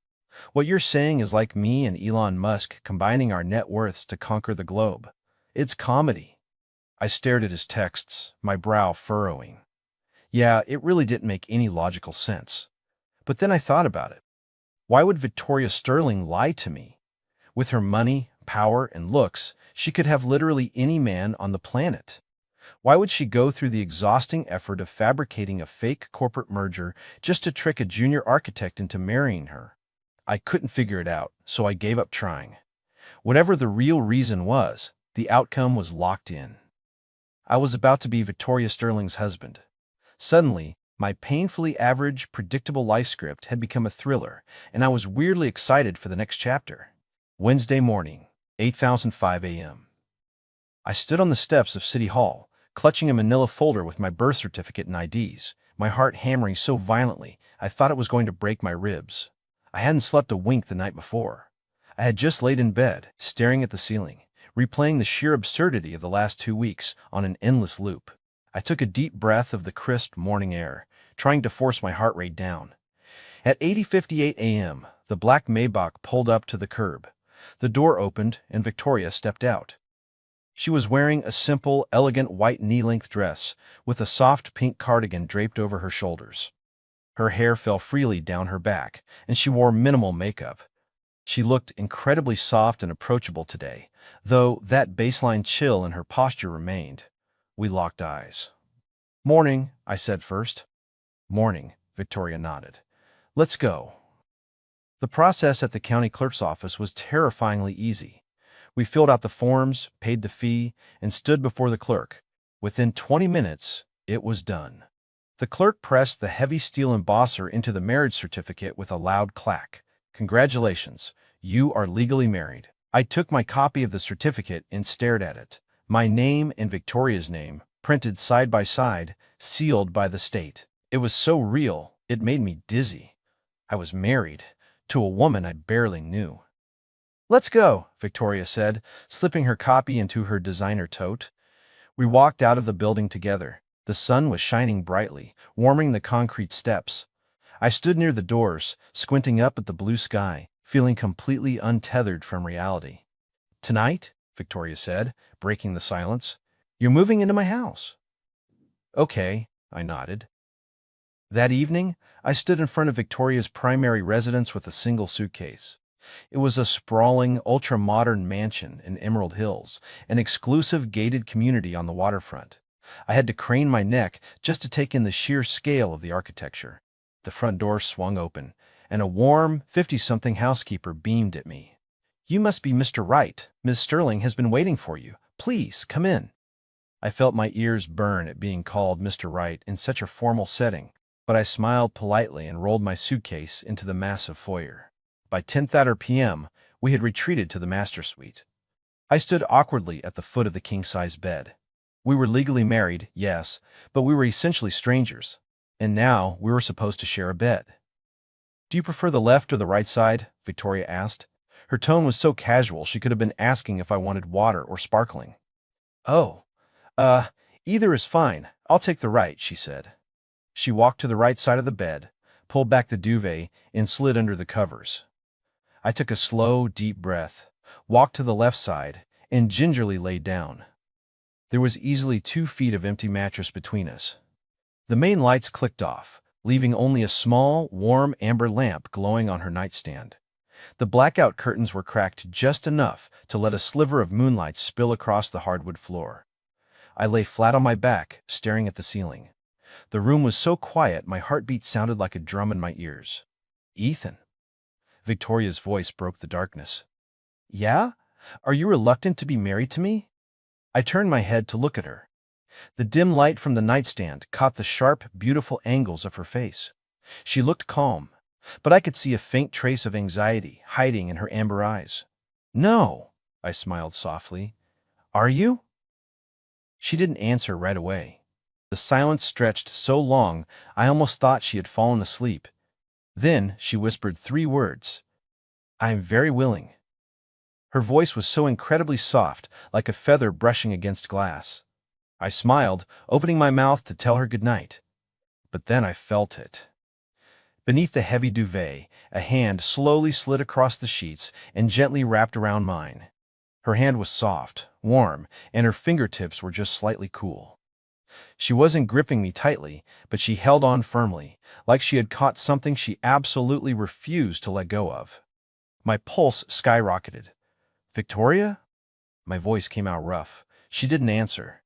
What you're saying is like me and Elon Musk combining our net worths to conquer the globe. It's comedy." I stared at his texts, my brow furrowing. Yeah, it really didn't make any logical sense. But then I thought about it. Why would Victoria Sterling lie to me? With her money, power, and looks, she could have literally any man on the planet. Why would she go through the exhausting effort of fabricating a fake corporate merger just to trick a junior architect into marrying her? I couldn't figure it out, so I gave up trying. Whatever the real reason was, the outcome was locked in. I was about to be Victoria Sterling's husband. Suddenly, my painfully average, predictable life script had become a thriller, and I was weirdly excited for the next chapter. Wednesday morning, 8:05 a.m. I stood on the steps of City Hall, clutching a manila folder with my birth certificate and IDs, my heart hammering so violently I thought it was going to break my ribs. I hadn't slept a wink the night before. I had just laid in bed, staring at the ceiling, replaying the sheer absurdity of the last 2 weeks on an endless loop. I took a deep breath of the crisp morning air, trying to force my heart rate down. At 8:58 a.m., the black Maybach pulled up to the curb. The door opened, and Victoria stepped out. She was wearing a simple, elegant white knee-length dress, with a soft pink cardigan draped over her shoulders. Her hair fell freely down her back, and she wore minimal makeup. She looked incredibly soft and approachable today, though that baseline chill in her posture remained. We locked eyes. "Morning," I said first. "Morning," Victoria nodded. "Let's go." The process at the county clerk's office was terrifyingly easy. We filled out the forms, paid the fee, and stood before the clerk. Within 20 minutes, it was done. The clerk pressed the heavy steel embosser into the marriage certificate with a loud clack. "Congratulations, you are legally married." I took my copy of the certificate and stared at it. My name and Victoria's name, printed side by side, sealed by the state. It was so real, it made me dizzy. I was married to a woman I barely knew. "Let's go," Victoria said, slipping her copy into her designer tote. We walked out of the building together. The sun was shining brightly, warming the concrete steps. I stood near the doors, squinting up at the blue sky, feeling completely untethered from reality. "Tonight," Victoria said, breaking the silence, "you're moving into my house." "Okay," I nodded. That evening, I stood in front of Victoria's primary residence with a single suitcase. It was a sprawling, ultra-modern mansion in Emerald Hills, an exclusive gated community on the waterfront. I had to crane my neck just to take in the sheer scale of the architecture. The front door swung open, and a warm, 50-something housekeeper beamed at me. "You must be Mr. Wright. Ms. Sterling has been waiting for you. Please, come in." I felt my ears burn at being called Mr. Wright in such a formal setting, but I smiled politely and rolled my suitcase into the massive foyer. By 10:30 p.m., we had retreated to the master suite. I stood awkwardly at the foot of the king-size bed. We were legally married, yes, but we were essentially strangers, and now we were supposed to share a bed. "Do you prefer the left or the right side?" Victoria asked. Her tone was so casual she could have been asking if I wanted water or sparkling. "Oh, either is fine. I'll take the right," she said. She walked to the right side of the bed, pulled back the duvet, and slid under the covers. I took a slow, deep breath, walked to the left side, and gingerly laid down. There was easily 2 feet of empty mattress between us. The main lights clicked off, leaving only a small, warm amber lamp glowing on her nightstand. The blackout curtains were cracked just enough to let a sliver of moonlight spill across the hardwood floor. I lay flat on my back, staring at the ceiling. The room was so quiet my heartbeat sounded like a drum in my ears. "Ethan." Victoria's voice broke the darkness. "Yeah? Are you reluctant to be married to me?" I turned my head to look at her. The dim light from the nightstand caught the sharp, beautiful angles of her face. She looked calm, but I could see a faint trace of anxiety hiding in her amber eyes. "No," I smiled softly. "Are you?" She didn't answer right away. The silence stretched so long I almost thought she had fallen asleep. Then she whispered 3 words. "I am very willing." Her voice was so incredibly soft, like a feather brushing against glass. I smiled, opening my mouth to tell her good night. But then I felt it. Beneath the heavy duvet, a hand slowly slid across the sheets and gently wrapped around mine. Her hand was soft, warm, and her fingertips were just slightly cool. She wasn't gripping me tightly, but she held on firmly, like she had caught something she absolutely refused to let go of. My pulse skyrocketed. "Victoria?" My voice came out rough. She didn't answer,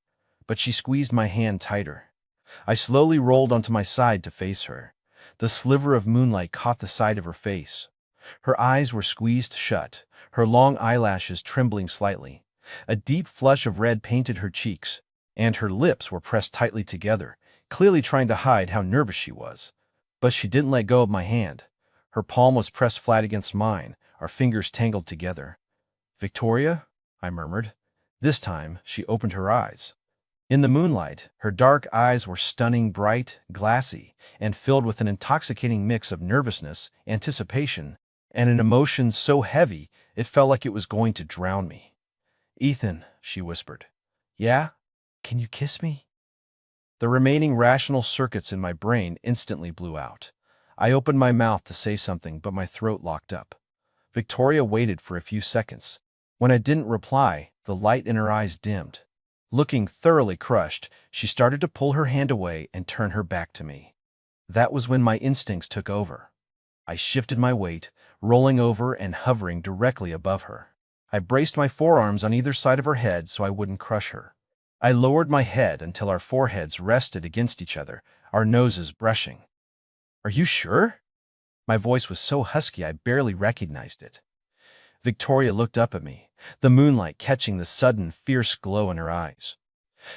but she squeezed my hand tighter. I slowly rolled onto my side to face her. The sliver of moonlight caught the side of her face. Her eyes were squeezed shut, her long eyelashes trembling slightly. A deep flush of red painted her cheeks, and her lips were pressed tightly together, clearly trying to hide how nervous she was. But she didn't let go of my hand. Her palm was pressed flat against mine, our fingers tangled together. "Victoria?" I murmured. This time, she opened her eyes. In the moonlight, her dark eyes were stunning, bright, glassy, and filled with an intoxicating mix of nervousness, anticipation, and an emotion so heavy it felt like it was going to drown me. "Ethan," she whispered. "Yeah? Can you kiss me?" The remaining rational circuits in my brain instantly blew out. I opened my mouth to say something, but my throat locked up. Victoria waited for a few seconds. When I didn't reply, the light in her eyes dimmed. Looking thoroughly crushed, she started to pull her hand away and turn her back to me. That was when my instincts took over. I shifted my weight, rolling over and hovering directly above her. I braced my forearms on either side of her head so I wouldn't crush her. I lowered my head until our foreheads rested against each other, our noses brushing. "Are you sure?" My voice was so husky I barely recognized it. Victoria looked up at me, the moonlight catching the sudden, fierce glow in her eyes.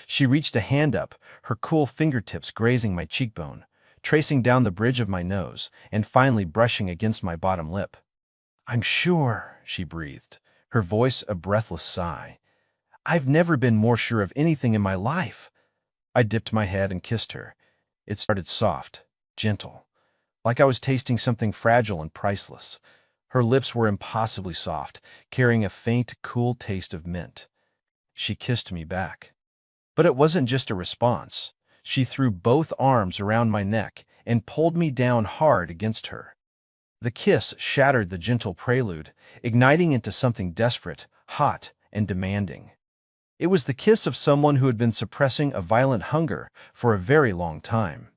She reached a hand up, her cool fingertips grazing my cheekbone, tracing down the bridge of my nose, and finally brushing against my bottom lip. "I'm sure," she breathed, her voice a breathless sigh. "I've never been more sure of anything in my life." I dipped my head and kissed her. It started soft, gentle, like I was tasting something fragile and priceless. Her lips were impossibly soft, carrying a faint, cool taste of mint. She kissed me back. But it wasn't just a response. She threw both arms around my neck and pulled me down hard against her. The kiss shattered the gentle prelude, igniting into something desperate, hot, and demanding. It was the kiss of someone who had been suppressing a violent hunger for a very long time.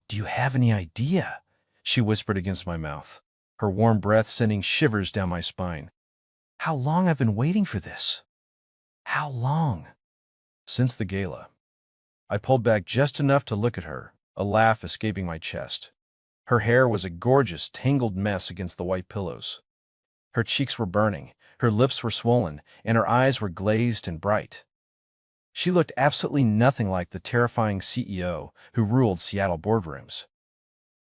"Do you have any idea?" she whispered against my mouth, her warm breath sending shivers down my spine. "How long I've been waiting for this? How long?" "Since the gala." I pulled back just enough to look at her, a laugh escaping my chest. Her hair was a gorgeous, tangled mess against the white pillows. Her cheeks were burning, her lips were swollen, and her eyes were glazed and bright. She looked absolutely nothing like the terrifying CEO who ruled Seattle boardrooms.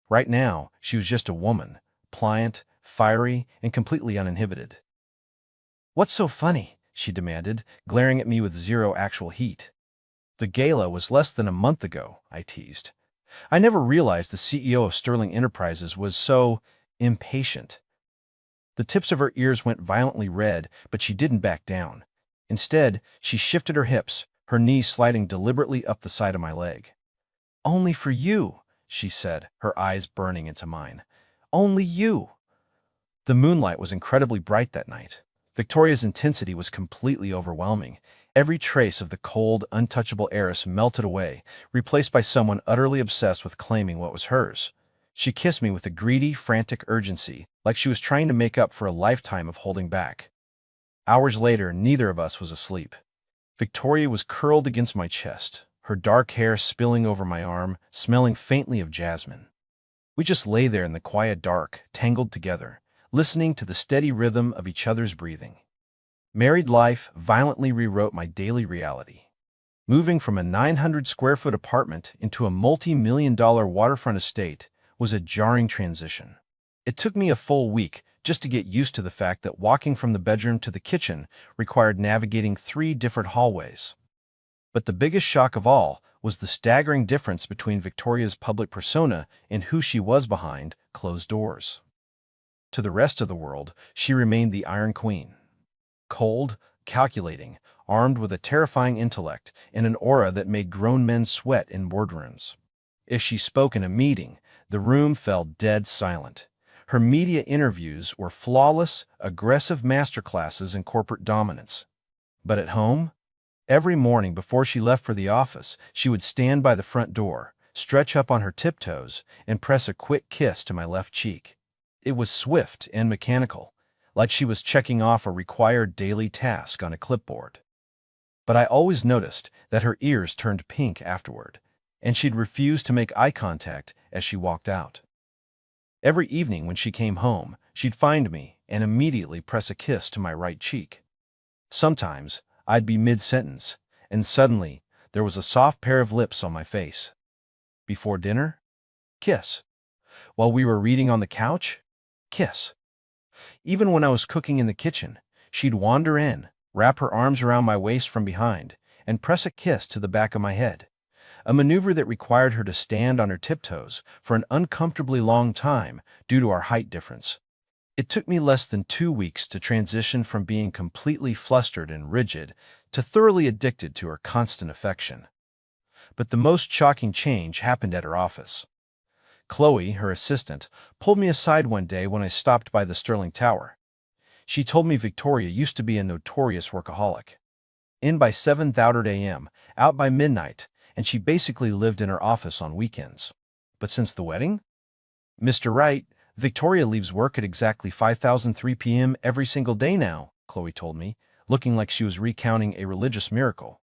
Right now, she was just a woman, pliant, fiery, and completely uninhibited. "What's so funny?" she demanded, glaring at me with zero actual heat. "The gala was less than a month ago," I teased. I never realized the CEO of Sterling Enterprises was so impatient. The tips of her ears went violently red, but she didn't back down. Instead, she shifted her hips, her knees sliding deliberately up the side of my leg. "Only for you," she said, her eyes burning into mine. "Only you." The moonlight was incredibly bright that night. Victoria's intensity was completely overwhelming. Every trace of the cold, untouchable heiress melted away, replaced by someone utterly obsessed with claiming what was hers. She kissed me with a greedy, frantic urgency, like she was trying to make up for a lifetime of holding back. Hours later, neither of us was asleep. Victoria was curled against my chest, her dark hair spilling over my arm, smelling faintly of jasmine. We just lay there in the quiet dark, tangled together, listening to the steady rhythm of each other's breathing. Married life violently rewrote my daily reality. Moving from a 900-square-foot apartment into a multi-million-dollar waterfront estate was a jarring transition. It took me a full week just to get used to the fact that walking from the bedroom to the kitchen required navigating 3 different hallways. But the biggest shock of all was the staggering difference between Victoria's public persona and who she was behind closed doors. To the rest of the world, she remained the Iron Queen. Cold, calculating, armed with a terrifying intellect and an aura that made grown men sweat in boardrooms. If she spoke in a meeting, the room fell dead silent. Her media interviews were flawless, aggressive masterclasses in corporate dominance. But at home, every morning before she left for the office, she would stand by the front door, stretch up on her tiptoes, and press a quick kiss to my left cheek. It was swift and mechanical, like she was checking off a required daily task on a clipboard. But I always noticed that her ears turned pink afterward, and she'd refuse to make eye contact as she walked out. Every evening when she came home, she'd find me and immediately press a kiss to my right cheek. Sometimes I'd be mid-sentence, and suddenly there was a soft pair of lips on my face. Before dinner? Kiss. While we were reading on the couch? Kiss. Even when I was cooking in the kitchen, she'd wander in, wrap her arms around my waist from behind, and press a kiss to the back of my head, a maneuver that required her to stand on her tiptoes for an uncomfortably long time due to our height difference. It took me less than 2 weeks to transition from being completely flustered and rigid to thoroughly addicted to her constant affection. But the most shocking change happened at her office. Chloe, her assistant, pulled me aside one day when I stopped by the Sterling Tower. She told me Victoria used to be a notorious workaholic. In by 7:30 a.m., out by midnight, and she basically lived in her office on weekends. But since the wedding? "Mr. Wright, Victoria leaves work at exactly 5:03 p.m. every single day now," Chloe told me, looking like she was recounting a religious miracle.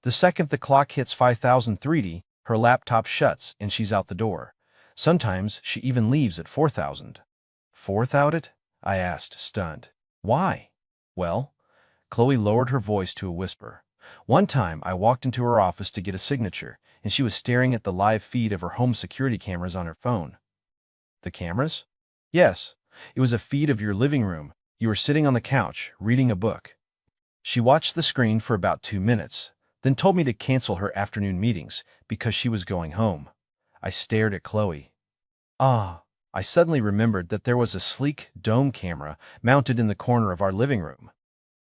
The second the clock hits 5003, her laptop shuts and she's out the door. Sometimes she even leaves at 4000. Fourth out it? I asked, stunned. Why? Well, Chloe lowered her voice to a whisper. One time, I walked into her office to get a signature, and she was staring at the live feed of her home security cameras on her phone. The cameras? Yes. It was a feed of your living room. You were sitting on the couch, reading a book. She watched the screen for about 2 minutes, then told me to cancel her afternoon meetings because she was going home. I stared at Chloe. Ah, I suddenly remembered that there was a sleek dome camera mounted in the corner of our living room.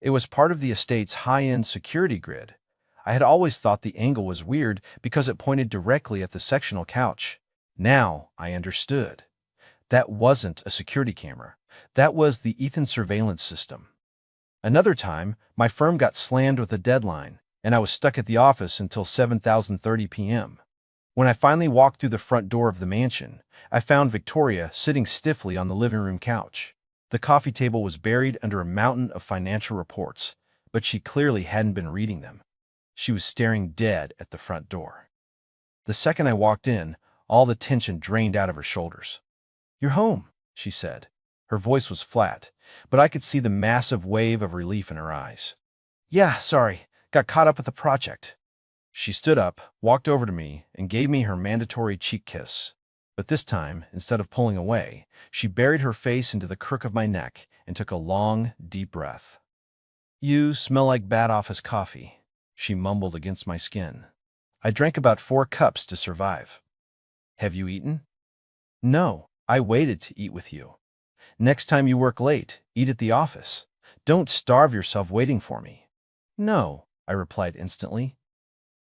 It was part of the estate's high-end security grid. I had always thought the angle was weird because it pointed directly at the sectional couch. Now I understood. That wasn't a security camera. That was the Ethan surveillance system. Another time, my firm got slammed with a deadline, and I was stuck at the office until 7:30 p.m. When I finally walked through the front door of the mansion, I found Victoria sitting stiffly on the living room couch. The coffee table was buried under a mountain of financial reports, but she clearly hadn't been reading them. She was staring dead at the front door. The second I walked in, all the tension drained out of her shoulders. "You're home," she said. Her voice was flat, but I could see the massive wave of relief in her eyes. "Yeah, sorry, got caught up with the project." She stood up, walked over to me, and gave me her mandatory cheek kiss. But this time, instead of pulling away, she buried her face into the crook of my neck and took a long, deep breath. "You smell like bad office coffee," she mumbled against my skin. "I drank about 4 cups to survive." "Have you eaten?" "No, I waited to eat with you. Next time you work late, eat at the office. Don't starve yourself waiting for me." "No," I replied instantly.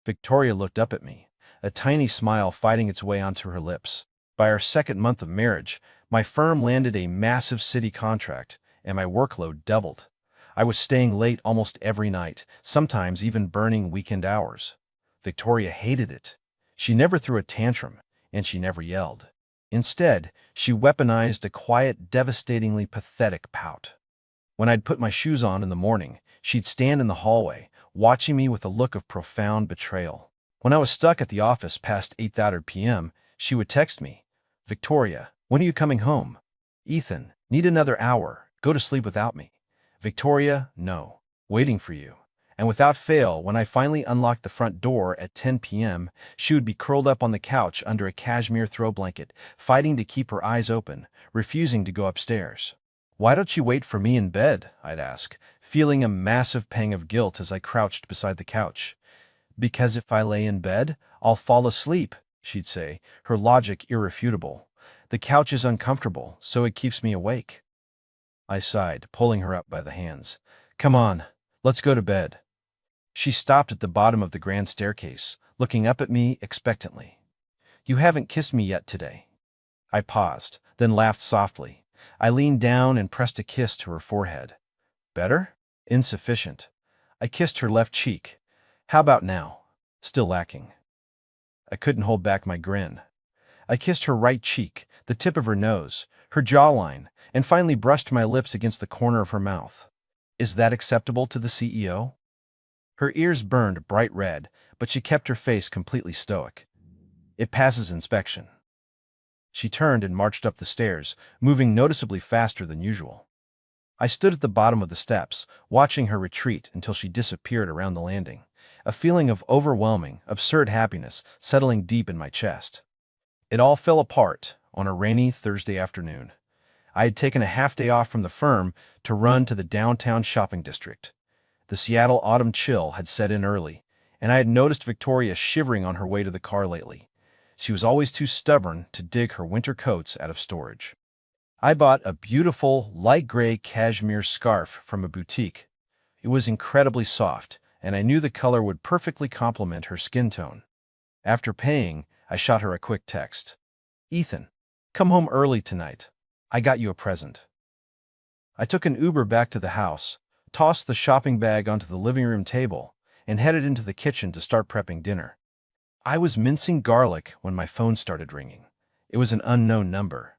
Victoria looked up at me, a tiny smile fighting its way onto her lips. By our second month of marriage, my firm landed a massive city contract, and my workload doubled. I was staying late almost every night, sometimes even burning weekend hours. Victoria hated it. She never threw a tantrum, and she never yelled. Instead, she weaponized a quiet, devastatingly pathetic pout. When I'd put my shoes on in the morning, she'd stand in the hallway, watching me with a look of profound betrayal. When I was stuck at the office past 8:30 p.m., she would text me, "Victoria, when are you coming home?" "Ethan, need another hour. Go to sleep without me." "Victoria, no. Waiting for you." And without fail, when I finally unlocked the front door at 10 p.m., she would be curled up on the couch under a cashmere throw blanket, fighting to keep her eyes open, refusing to go upstairs. "Why don't you wait for me in bed?" I'd ask, feeling a massive pang of guilt as I crouched beside the couch. "Because if I lay in bed, I'll fall asleep," she'd say, her logic irrefutable. "The couch is uncomfortable, so it keeps me awake." I sighed, pulling her up by the hands. "Come on, let's go to bed." She stopped at the bottom of the grand staircase, looking up at me expectantly. "You haven't kissed me yet today." I paused, then laughed softly. I leaned down and pressed a kiss to her forehead. "Better?" "Insufficient." I kissed her left cheek. "How about now?" "Still lacking." I couldn't hold back my grin. I kissed her right cheek, the tip of her nose, her jawline, and finally brushed my lips against the corner of her mouth. "Is that acceptable to the CEO?" Her ears burned bright red, but she kept her face completely stoic. "It passes inspection." She turned and marched up the stairs, moving noticeably faster than usual. I stood at the bottom of the steps, watching her retreat until she disappeared around the landing, a feeling of overwhelming, absurd happiness settling deep in my chest. It all fell apart on a rainy Thursday afternoon. I had taken a half-day off from the firm to run to the downtown shopping district. The Seattle autumn chill had set in early, and I had noticed Victoria shivering on her way to the car lately. She was always too stubborn to dig her winter coats out of storage. I bought a beautiful, light gray cashmere scarf from a boutique. It was incredibly soft, and I knew the color would perfectly complement her skin tone. After paying, I shot her a quick text. "Ethan, come home early tonight. I got you a present." I took an Uber back to the house, tossed the shopping bag onto the living room table, and headed into the kitchen to start prepping dinner. I was mincing garlic when my phone started ringing. It was an unknown number.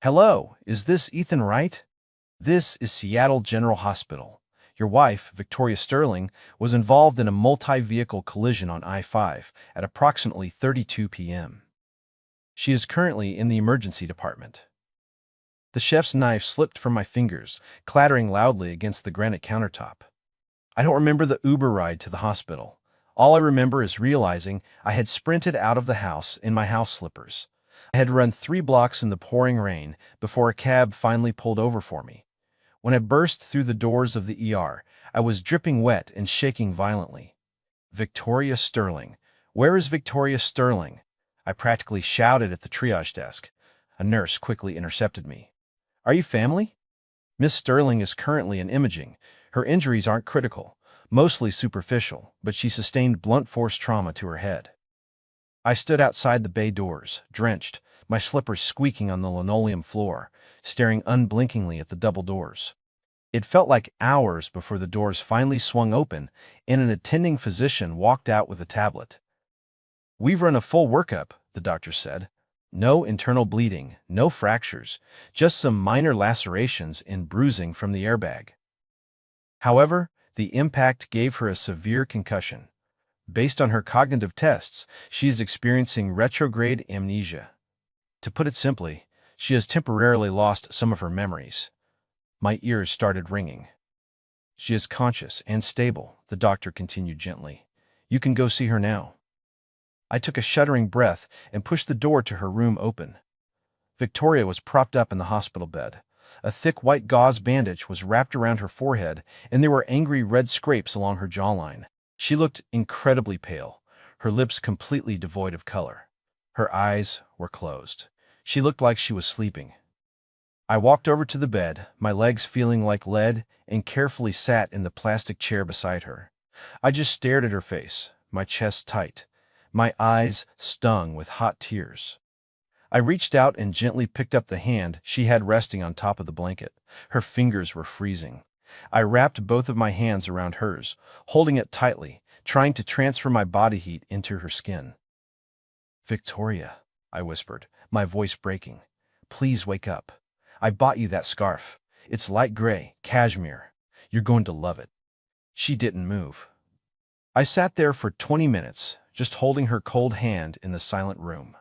"Hello, is this Ethan Wright? This is Seattle General Hospital. Your wife, Victoria Sterling, was involved in a multi-vehicle collision on I-5 at approximately 32 p.m. She is currently in the emergency department. The chef's knife slipped from my fingers, clattering loudly against the granite countertop. I don't remember the Uber ride to the hospital. All I remember is realizing I had sprinted out of the house in my house slippers. I had run 3 blocks in the pouring rain before a cab finally pulled over for me. When I burst through the doors of the ER, I was dripping wet and shaking violently. Victoria Sterling. Where is Victoria Sterling? I practically shouted at the triage desk. A nurse quickly intercepted me. Are you family? Miss Sterling is currently in imaging. Her injuries aren't critical, mostly superficial, but she sustained blunt force trauma to her head. I stood outside the bay doors, drenched, my slippers squeaking on the linoleum floor, staring unblinkingly at the double doors. It felt like hours before the doors finally swung open and an attending physician walked out with a tablet. We've run a full workup, the doctor said. No internal bleeding, no fractures, just some minor lacerations and bruising from the airbag. However, the impact gave her a severe concussion. Based on her cognitive tests, she is experiencing retrograde amnesia. To put it simply, she has temporarily lost some of her memories. My ears started ringing. She is conscious and stable, the doctor continued gently. You can go see her now. I took a shuddering breath and pushed the door to her room open. Victoria was propped up in the hospital bed. A thick white gauze bandage was wrapped around her forehead, and there were angry red scrapes along her jawline. She looked incredibly pale, her lips completely devoid of color. Her eyes were closed. She looked like she was sleeping. I walked over to the bed, my legs feeling like lead, and carefully sat in the plastic chair beside her. I just stared at her face, my chest tight, my eyes stung with hot tears. I reached out and gently picked up the hand she had resting on top of the blanket. Her fingers were freezing. I wrapped both of my hands around hers, holding it tightly, trying to transfer my body heat into her skin. Victoria, I whispered, my voice breaking. Please wake up. I bought you that scarf. It's light gray, cashmere. You're going to love it. She didn't move. I sat there for 20 minutes, just holding her cold hand in the silent room.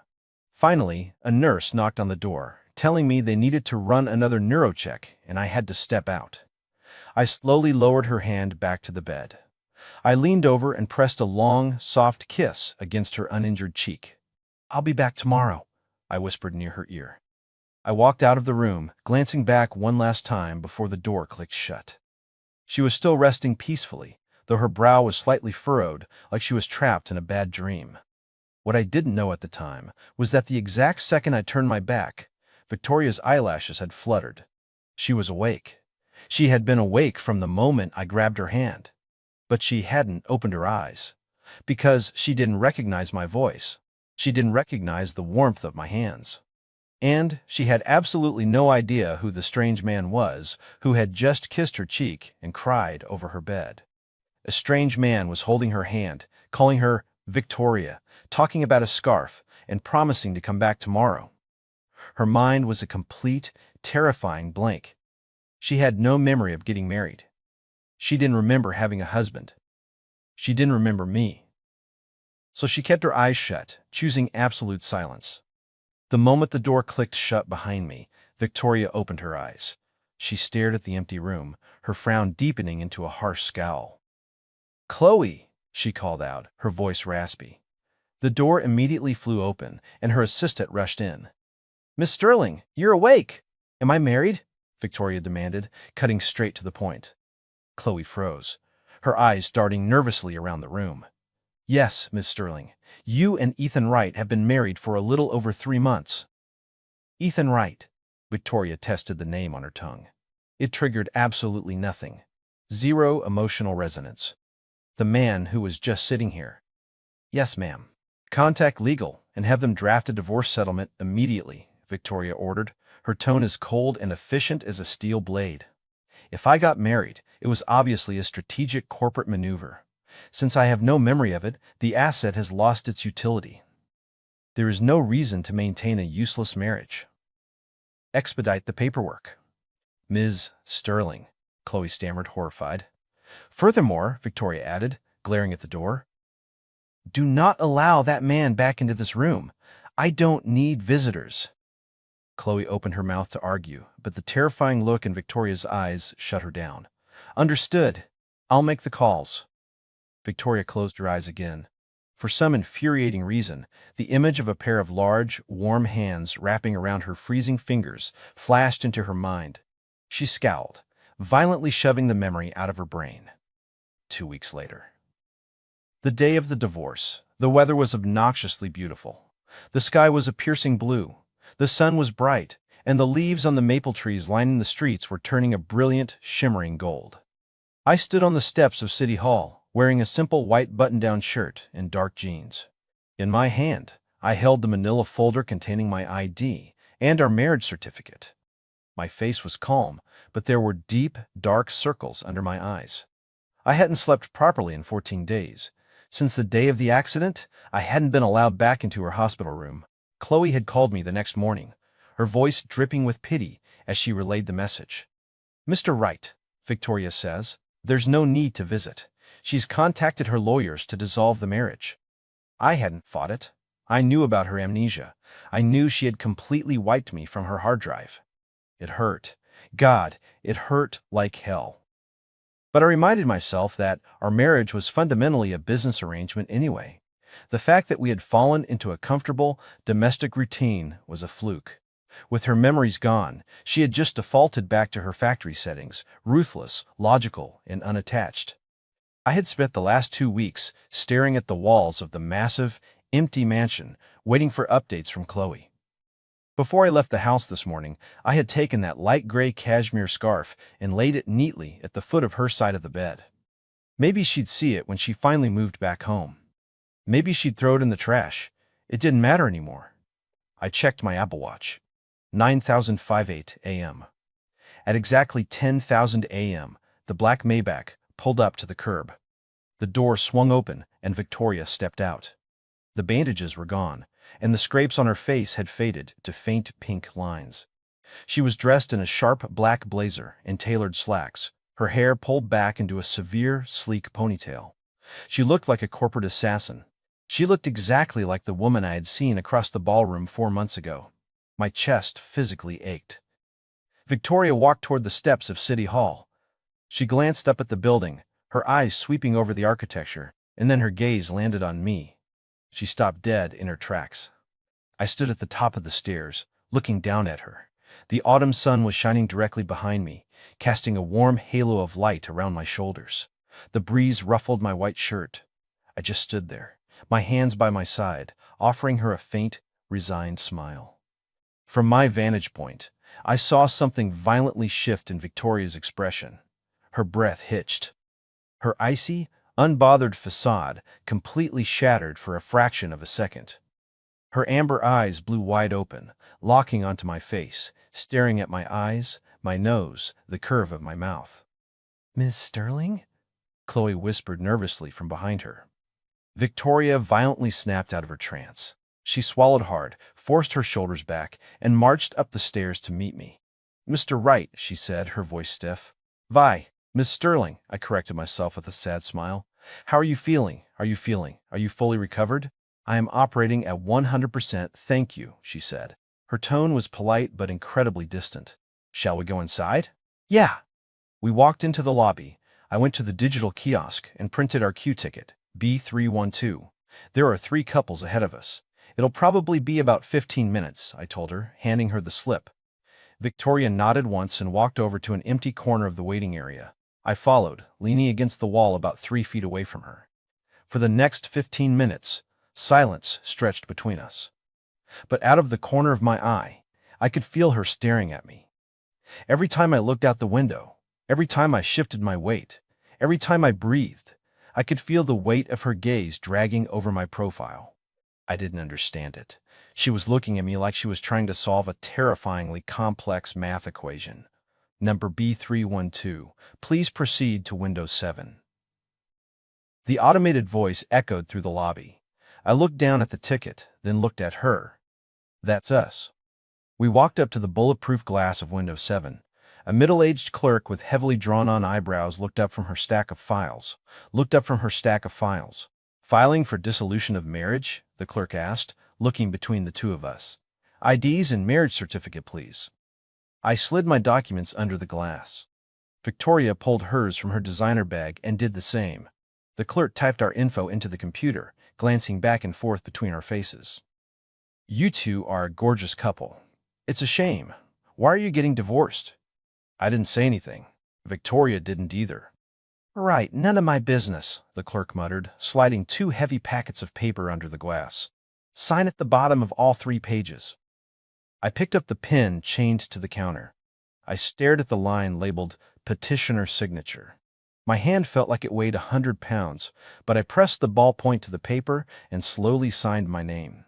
Finally, a nurse knocked on the door, telling me they needed to run another neurocheck and I had to step out. I slowly lowered her hand back to the bed. I leaned over and pressed a long, soft kiss against her uninjured cheek. I'll be back tomorrow, I whispered near her ear. I walked out of the room, glancing back one last time before the door clicked shut. She was still resting peacefully, though her brow was slightly furrowed, like she was trapped in a bad dream. What I didn't know at the time was that the exact second I turned my back, Victoria's eyelashes had fluttered. She was awake. She had been awake from the moment I grabbed her hand. But she hadn't opened her eyes. Because she didn't recognize my voice. She didn't recognize the warmth of my hands. And she had absolutely no idea who the strange man was who had just kissed her cheek and cried over her bed. A strange man was holding her hand, calling her Victoria, talking about a scarf, and promising to come back tomorrow. Her mind was a complete, terrifying blank. She had no memory of getting married. She didn't remember having a husband. She didn't remember me. So she kept her eyes shut, choosing absolute silence. The moment the door clicked shut behind me, Victoria opened her eyes. She stared at the empty room, her frown deepening into a harsh scowl. "Chloe," she called out, her voice raspy. The door immediately flew open, and her assistant rushed in. "Miss Sterling, you're awake! Am I married?" Victoria demanded, cutting straight to the point. Chloe froze, her eyes darting nervously around the room. "Yes, Miss Sterling. You and Ethan Wright have been married for a little over 3 months." Ethan Wright. Victoria tested the name on her tongue. It triggered absolutely nothing. Zero emotional resonance. The man who was just sitting here. "Yes, ma'am." "Contact legal and have them draft a divorce settlement immediately," Victoria ordered, her tone as cold and efficient as a steel blade. "If I got married, it was obviously a strategic corporate maneuver. Since I have no memory of it, the asset has lost its utility. There is no reason to maintain a useless marriage. Expedite the paperwork." "Ms. Sterling," Chloe stammered, horrified. Furthermore, Victoria added, glaring at the door, do not allow that man back into this room. I don't need visitors. Chloe opened her mouth to argue, but the terrifying look in Victoria's eyes shut her down. Understood. I'll make the calls. Victoria closed her eyes again. For some infuriating reason, the image of a pair of large, warm hands wrapping around her freezing fingers flashed into her mind. She scowled, violently shoving the memory out of her brain. 2 weeks later. The day of the divorce. The weather was obnoxiously beautiful. The sky was a piercing blue. The sun was bright, and the leaves on the maple trees lining the streets were turning a brilliant, shimmering gold. I stood on the steps of City Hall, wearing a simple white button-down shirt and dark jeans. In my hand, I held the manila folder containing my ID and our marriage certificate. My face was calm, but there were deep, dark circles under my eyes. I hadn't slept properly in 14 days. Since the day of the accident, I hadn't been allowed back into her hospital room. Chloe had called me the next morning, her voice dripping with pity as she relayed the message. Mr. Wright, Victoria says, there's no need to visit. She's contacted her lawyers to dissolve the marriage. I hadn't fought it. I knew about her amnesia. I knew she had completely wiped me from her hard drive. It hurt. God, it hurt like hell. But I reminded myself that our marriage was fundamentally a business arrangement anyway. The fact that we had fallen into a comfortable, domestic routine was a fluke. With her memories gone, she had just defaulted back to her factory settings, ruthless, logical, and unattached. I had spent the last 2 weeks staring at the walls of the massive, empty mansion, waiting for updates from Chloe. Before I left the house this morning, I had taken that light gray cashmere scarf and laid it neatly at the foot of her side of the bed. Maybe she'd see it when she finally moved back home. Maybe she'd throw it in the trash. It didn't matter anymore. I checked my Apple Watch. 9:58 a.m. At exactly 10,000 a.m., the black Maybach pulled up to the curb. The door swung open and Victoria stepped out. The bandages were gone, and the scrapes on her face had faded to faint pink lines. She was dressed in a sharp black blazer and tailored slacks, her hair pulled back into a severe, sleek ponytail. She looked like a corporate assassin. She looked exactly like the woman I had seen across the ballroom 4 months ago. My chest physically ached. Victoria walked toward the steps of City Hall. She glanced up at the building, her eyes sweeping over the architecture, and then her gaze landed on me. She stopped dead in her tracks. I stood at the top of the stairs, looking down at her. The autumn sun was shining directly behind me, casting a warm halo of light around my shoulders. The breeze ruffled my white shirt. I just stood there, my hands by my side, offering her a faint, resigned smile. From my vantage point, I saw something violently shift in Victoria's expression. Her breath hitched. Her icy, unbothered facade completely shattered for a fraction of a second. Her amber eyes blew wide open, locking onto my face, staring at my eyes, my nose, the curve of my mouth. "Miss Sterling?" Chloe whispered nervously from behind her. Victoria violently snapped out of her trance. She swallowed hard, forced her shoulders back, and marched up the stairs to meet me. "Mr. Wright," she said, her voice stiff. "Vi, Miss Sterling," I corrected myself with a sad smile. "How are you feeling? Are you fully recovered?" "I am operating at 100%, thank you," she said. Her tone was polite but incredibly distant. "Shall we go inside?" "Yeah." We walked into the lobby. I went to the digital kiosk and printed our queue ticket, B312. There are 3 couples ahead of us. "It'll probably be about 15 minutes, I told her, handing her the slip. Victoria nodded once and walked over to an empty corner of the waiting area. I followed, leaning against the wall about 3 feet away from her. For the next 15 minutes, silence stretched between us. But out of the corner of my eye, I could feel her staring at me. Every time I looked out the window, every time I shifted my weight, every time I breathed, I could feel the weight of her gaze dragging over my profile. I didn't understand it. She was looking at me like she was trying to solve a terrifyingly complex math equation. "Number B312, please proceed to Window 7. The automated voice echoed through the lobby. I looked down at the ticket, then looked at her. "That's us." We walked up to the bulletproof glass of Window 7. A middle-aged clerk with heavily drawn-on eyebrows looked up from her stack of files. Filing for dissolution of marriage? The clerk asked, looking between the two of us. IDs and marriage certificate, please. I slid my documents under the glass. Victoria pulled hers from her designer bag and did the same. The clerk typed our info into the computer, glancing back and forth between our faces. You two are a gorgeous couple. It's a shame. Why are you getting divorced? I didn't say anything. Victoria didn't either. Right, none of my business, the clerk muttered, sliding 2 heavy packets of paper under the glass. Sign at the bottom of all 3 pages. I picked up the pen chained to the counter. I stared at the line labeled Petitioner Signature. My hand felt like it weighed 100 pounds, but I pressed the ballpoint to the paper and slowly signed my name.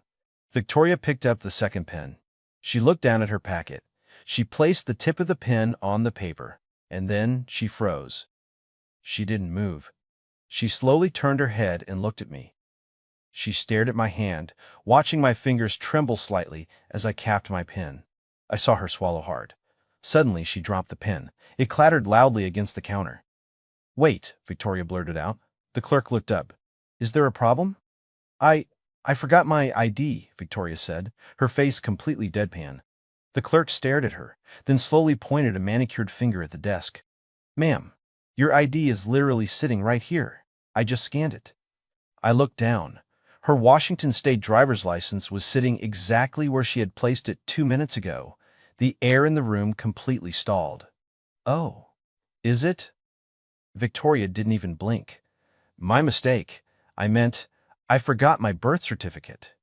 Victoria picked up the second pen. She looked down at her packet. She placed the tip of the pen on the paper, and then she froze. She didn't move. She slowly turned her head and looked at me. She stared at my hand, watching my fingers tremble slightly as I capped my pen. I saw her swallow hard. Suddenly, she dropped the pen. It clattered loudly against the counter. Wait, Victoria blurted out. The clerk looked up. Is there a problem? I forgot my ID, Victoria said, her face completely deadpan. The clerk stared at her, then slowly pointed a manicured finger at the desk. Ma'am, your ID is literally sitting right here. I just scanned it. I looked down. Her Washington State driver's license was sitting exactly where she had placed it 2 minutes ago. The air in the room completely stalled. Oh, is it? Victoria didn't even blink. My mistake. I forgot my birth certificate.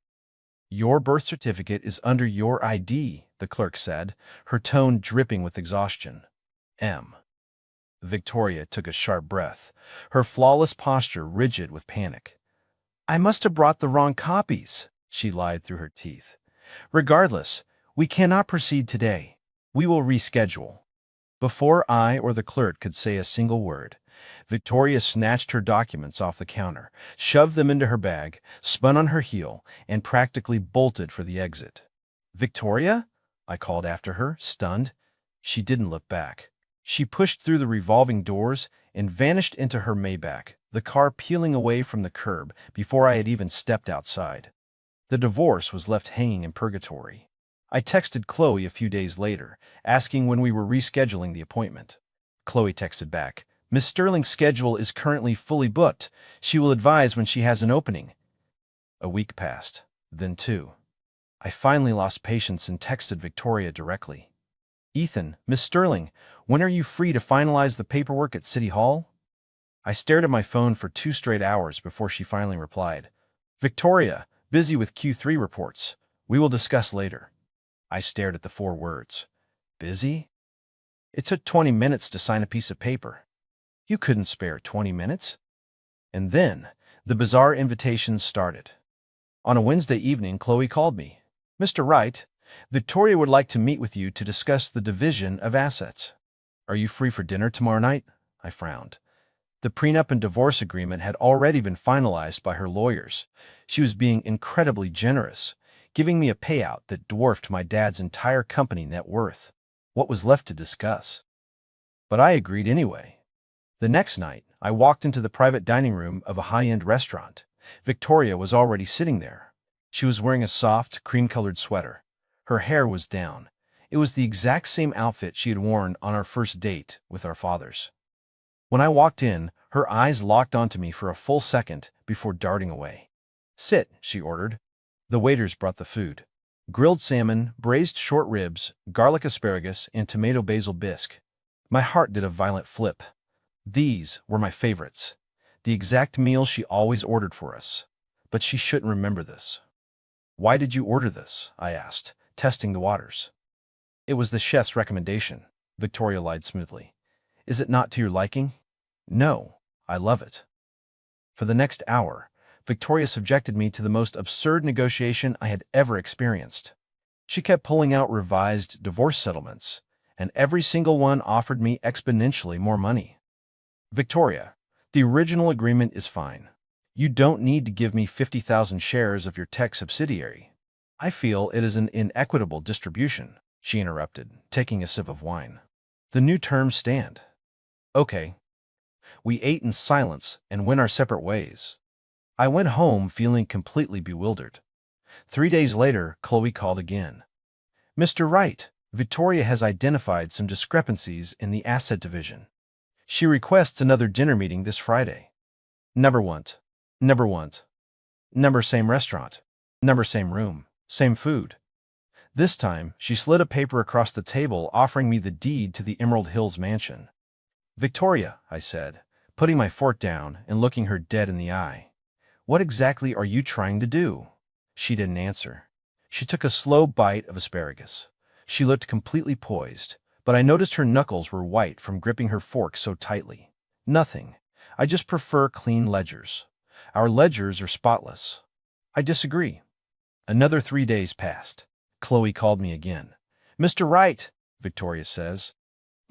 Your birth certificate is under your ID, the clerk said, her tone dripping with exhaustion. Victoria took a sharp breath, her flawless posture rigid with panic. I must have brought the wrong copies, she lied through her teeth. Regardless, we cannot proceed today. We will reschedule. Before I or the clerk could say a single word, Victoria snatched her documents off the counter, shoved them into her bag, spun on her heel, and practically bolted for the exit. Victoria? I called after her, stunned. She didn't look back. She pushed through the revolving doors and vanished into her Maybach, the car peeling away from the curb before I had even stepped outside. The divorce was left hanging in purgatory. I texted Chloe a few days later, asking when we were rescheduling the appointment. Chloe texted back, Miss Sterling's schedule is currently fully booked. She will advise when she has an opening. A week passed, then 2. I finally lost patience and texted Victoria directly. Ethan, Miss Sterling, when are you free to finalize the paperwork at City Hall? I stared at my phone for 2 straight hours before she finally replied. Victoria, busy with Q3 reports. We will discuss later. I stared at the 4 words. Busy? It took 20 minutes to sign a piece of paper. You couldn't spare 20 minutes. And then, the bizarre invitations started. On a Wednesday evening, Chloe called me. Mr. Wright, Victoria would like to meet with you to discuss the division of assets. Are you free for dinner tomorrow night? I frowned. The prenup and divorce agreement had already been finalized by her lawyers. She was being incredibly generous, giving me a payout that dwarfed my dad's entire company net worth. What was left to discuss? But I agreed anyway. The next night, I walked into the private dining room of a high-end restaurant. Victoria was already sitting there. She was wearing a soft, cream-colored sweater. Her hair was down. It was the exact same outfit she had worn on our first date with our fathers. When I walked in, her eyes locked onto me for a full second before darting away. Sit, she ordered. The waiters brought the food. Grilled salmon, braised short ribs, garlic asparagus, and tomato basil bisque. My heart did a violent flip. These were my favorites. The exact meal she always ordered for us. But she shouldn't remember this. Why did you order this? I asked, testing the waters. It was the chef's recommendation, Victoria lied smoothly. Is it not to your liking? No, I love it. For the next hour, Victoria subjected me to the most absurd negotiation I had ever experienced. She kept pulling out revised divorce settlements, and every single one offered me exponentially more money. Victoria, the original agreement is fine. You don't need to give me 50,000 shares of your tech subsidiary. I feel it is an inequitable distribution, she interrupted, taking a sip of wine. The new terms stand. Okay. We ate in silence and went our separate ways. I went home feeling completely bewildered. 3 days later, Chloe called again. Mr. Wright, Victoria has identified some discrepancies in the asset division. She requests another dinner meeting this Friday. Never want. Never want. Never same restaurant. Never same room. Same food. This time, she slid a paper across the table offering me the deed to the Emerald Hills mansion. Victoria, I said, putting my fork down and looking her dead in the eye. What exactly are you trying to do? She didn't answer. She took a slow bite of asparagus. She looked completely poised, but I noticed her knuckles were white from gripping her fork so tightly. Nothing. I just prefer clean ledgers. Our ledgers are spotless. I disagree. Another 3 days passed. Chloe called me again. Mr. Wright, Victoria says.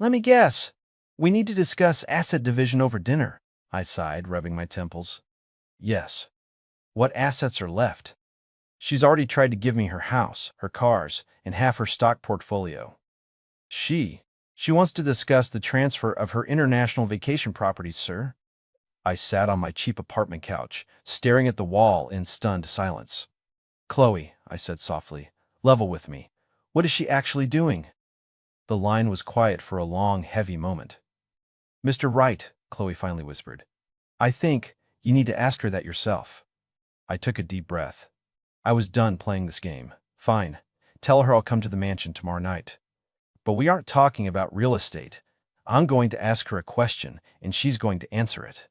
Let me guess. We need to discuss asset division over dinner. I sighed, rubbing my temples. Yes. What assets are left? She's already tried to give me her house, her cars, and half her stock portfolio. She wants to discuss the transfer of her international vacation properties, sir. I sat on my cheap apartment couch, staring at the wall in stunned silence. Chloe, I said softly, level with me. What is she actually doing? The line was quiet for a long, heavy moment. Mr. Wright, Chloe finally whispered. I think you need to ask her that yourself. I took a deep breath. I was done playing this game. Fine. Tell her I'll come to the mansion tomorrow night. But we aren't talking about real estate. I'm going to ask her a question, and she's going to answer it.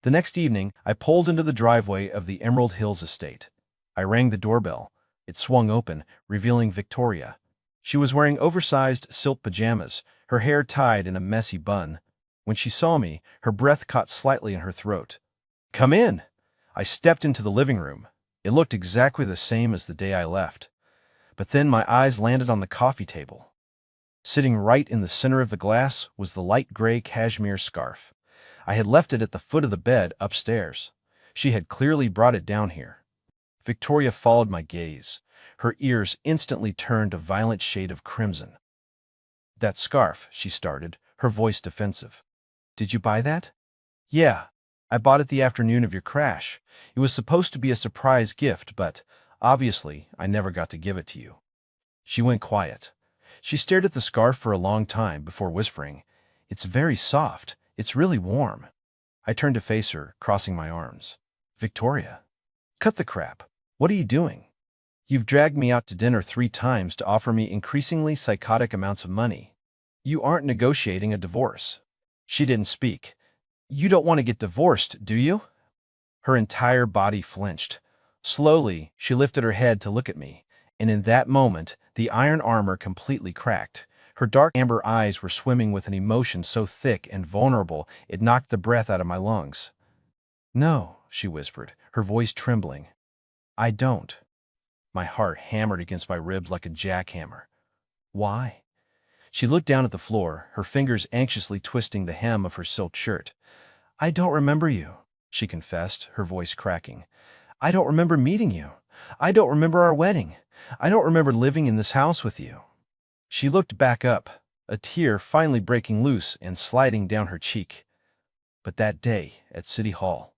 The next evening, I pulled into the driveway of the Emerald Hills estate. I rang the doorbell. It swung open, revealing Victoria. She was wearing oversized silk pajamas, her hair tied in a messy bun. When she saw me, her breath caught slightly in her throat. Come in! I stepped into the living room. It looked exactly the same as the day I left. But then my eyes landed on the coffee table. Sitting right in the center of the glass was the light gray cashmere scarf. I had left it at the foot of the bed upstairs. She had clearly brought it down here. Victoria followed my gaze. Her ears instantly turned a violent shade of crimson. That scarf, she started, her voice defensive. Did you buy that? Yeah. I bought it the afternoon of your crash. It was supposed to be a surprise gift, but obviously I never got to give it to you. She went quiet. She stared at the scarf for a long time before whispering, It's very soft. It's really warm. I turned to face her, crossing my arms. Victoria. Cut the crap. What are you doing? You've dragged me out to dinner 3 times to offer me increasingly psychotic amounts of money. You aren't negotiating a divorce. She didn't speak. You don't want to get divorced, do you? Her entire body flinched. Slowly, she lifted her head to look at me, and in that moment, the iron armor completely cracked. Her dark amber eyes were swimming with an emotion so thick and vulnerable it knocked the breath out of my lungs. No, she whispered, her voice trembling. I don't. My heart hammered against my ribs like a jackhammer. Why? She looked down at the floor, her fingers anxiously twisting the hem of her silk shirt. I don't remember you, she confessed, her voice cracking. I don't remember meeting you. I don't remember our wedding. I don't remember living in this house with you. She looked back up, a tear finally breaking loose and sliding down her cheek. But that day at City Hall,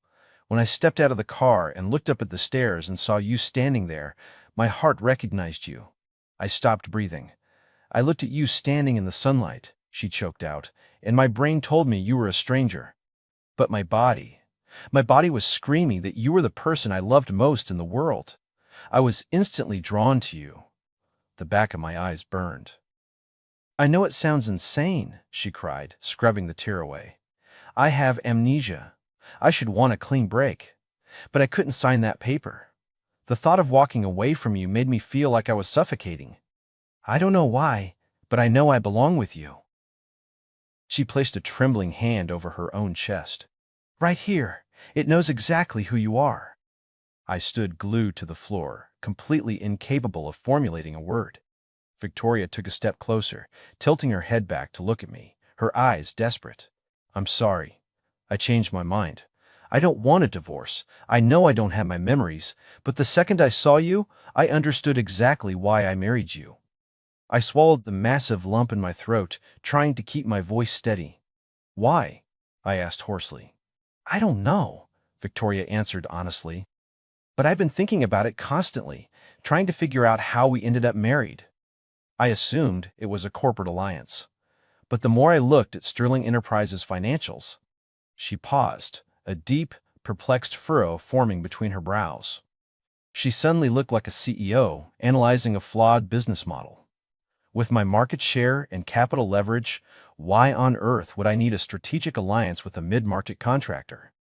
when I stepped out of the car and looked up at the stairs and saw you standing there, my heart recognized you. I stopped breathing. I looked at you standing in the sunlight, she choked out, and my brain told me you were a stranger. But my body was screaming that you were the person I loved most in the world. I was instantly drawn to you. The back of my eyes burned. I know it sounds insane, she cried, scrubbing the tear away. I have amnesia. I should want a clean break. But I couldn't sign that paper. The thought of walking away from you made me feel like I was suffocating. I don't know why, but I know I belong with you. She placed a trembling hand over her own chest. Right here. It knows exactly who you are. I stood glued to the floor, completely incapable of formulating a word. Victoria took a step closer, tilting her head back to look at me, her eyes desperate. I'm sorry. I changed my mind. I don't want a divorce. I know I don't have my memories, but the second I saw you, I understood exactly why I married you. I swallowed the massive lump in my throat, trying to keep my voice steady. Why? I asked hoarsely. I don't know, Victoria answered honestly. But I've been thinking about it constantly, trying to figure out how we ended up married. I assumed it was a corporate alliance. But the more I looked at Sterling Enterprises' financials, she paused, a deep, perplexed furrow forming between her brows. She suddenly looked like a CEO analyzing a flawed business model. With my market share and capital leverage, why on earth would I need a strategic alliance with a mid-market contractor?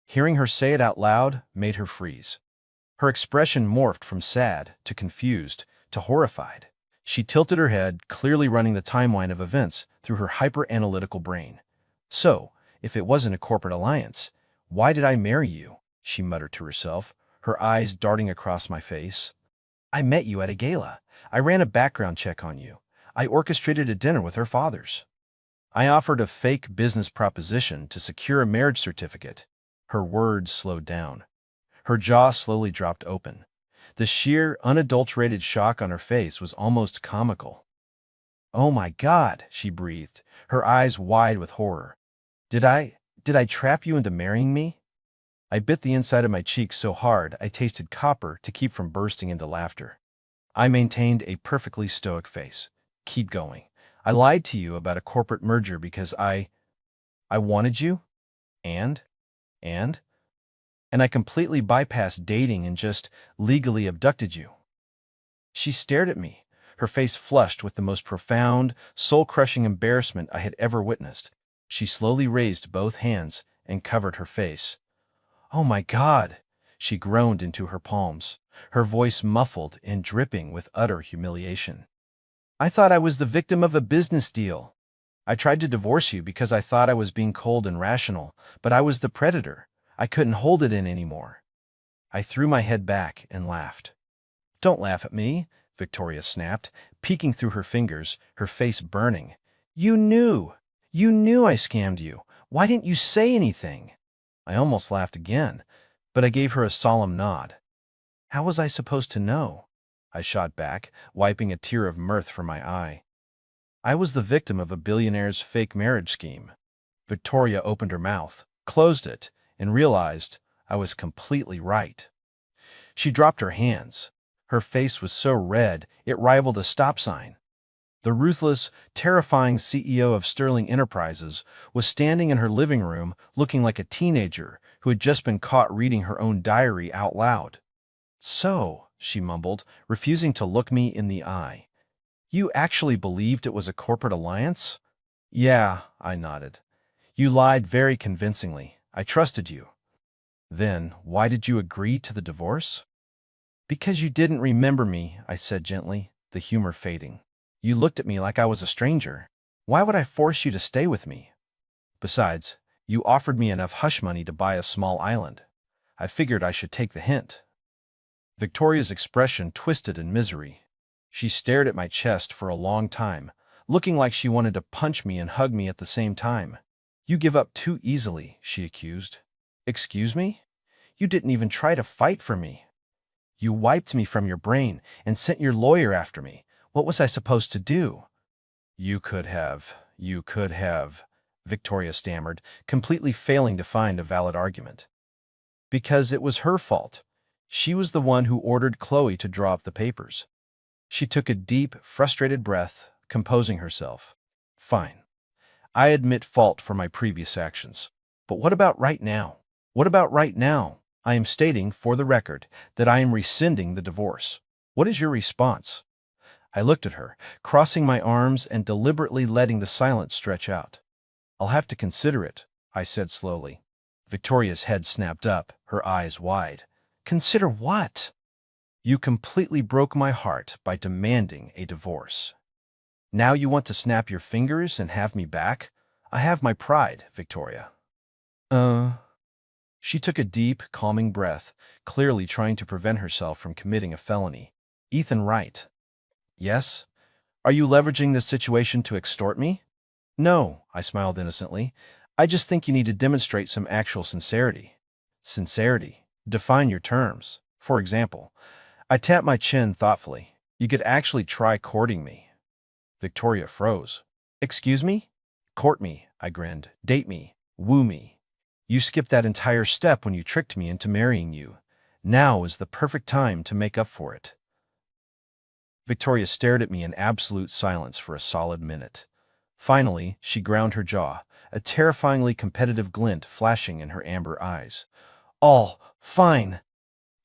Hearing her say it out loud made her freeze. Her expression morphed from sad to confused to horrified. She tilted her head, clearly running the timeline of events through her hyper-analytical brain. So, if it wasn't a corporate alliance, why did I marry you? She muttered to herself, her eyes darting across my face. I met you at a gala. I ran a background check on you. I orchestrated a dinner with her fathers. I offered a fake business proposition to secure a marriage certificate. Her words slowed down. Her jaw slowly dropped open. The sheer, unadulterated shock on her face was almost comical. Oh my God, she breathed, her eyes wide with horror. Did I trap you into marrying me? I bit the inside of my cheek so hard I tasted copper to keep from bursting into laughter. I maintained a perfectly stoic face. Keep going. I lied to you about a corporate merger because I wanted you? And? And? And I completely bypassed dating and just legally abducted you. She stared at me, her face flushed with the most profound, soul-crushing embarrassment I had ever witnessed. She slowly raised both hands and covered her face. Oh my God! She groaned into her palms, her voice muffled and dripping with utter humiliation. I thought I was the victim of a business deal. I tried to divorce you because I thought I was being cold and rational, but I was the predator. I couldn't hold it in anymore. I threw my head back and laughed. Don't laugh at me, Victoria snapped, peeking through her fingers, her face burning. You knew! You knew I scammed you. Why didn't you say anything? I almost laughed again, but I gave her a solemn nod. How was I supposed to know? I shot back, wiping a tear of mirth from my eye. I was the victim of a billionaire's fake marriage scheme. Victoria opened her mouth, closed it, and realized I was completely right. She dropped her hands. Her face was so red it rivaled a stop sign. The ruthless, terrifying CEO of Sterling Enterprises was standing in her living room looking like a teenager who had just been caught reading her own diary out loud. So, she mumbled, refusing to look me in the eye. You actually believed it was a corporate alliance? Yeah, I nodded. You lied very convincingly. I trusted you. Then, why did you agree to the divorce? Because you didn't remember me, I said gently, the humor fading. You looked at me like I was a stranger. Why would I force you to stay with me? Besides, you offered me enough hush money to buy a small island. I figured I should take the hint. Victoria's expression twisted in misery. She stared at my chest for a long time, looking like she wanted to punch me and hug me at the same time. You give up too easily, she accused. Excuse me? You didn't even try to fight for me. You wiped me from your brain and sent your lawyer after me. What was I supposed to do? You could have, Victoria stammered, completely failing to find a valid argument. Because it was her fault. She was the one who ordered Chloe to draw up the papers. She took a deep, frustrated breath, composing herself. Fine. I admit fault for my previous actions. But what about right now? What about right now? I am stating, for the record, that I am rescinding the divorce. What is your response? I looked at her, crossing my arms and deliberately letting the silence stretch out. I'll have to consider it, I said slowly. Victoria's head snapped up, her eyes wide. Consider what? You completely broke my heart by demanding a divorce. Now you want to snap your fingers and have me back? I have my pride, Victoria. She took a deep, calming breath, clearly trying to prevent herself from committing a felony. Ethan Wright. Yes? Are you leveraging this situation to extort me? No, I smiled innocently. I just think you need to demonstrate some actual sincerity. Sincerity? Define your terms. For example, I tapped my chin thoughtfully. You could actually try courting me. Victoria froze. Excuse me? Court me, I grinned. Date me. Woo me. You skipped that entire step when you tricked me into marrying you. Now is the perfect time to make up for it. Victoria stared at me in absolute silence for a solid minute. Finally, she ground her jaw, a terrifyingly competitive glint flashing in her amber eyes. All fine.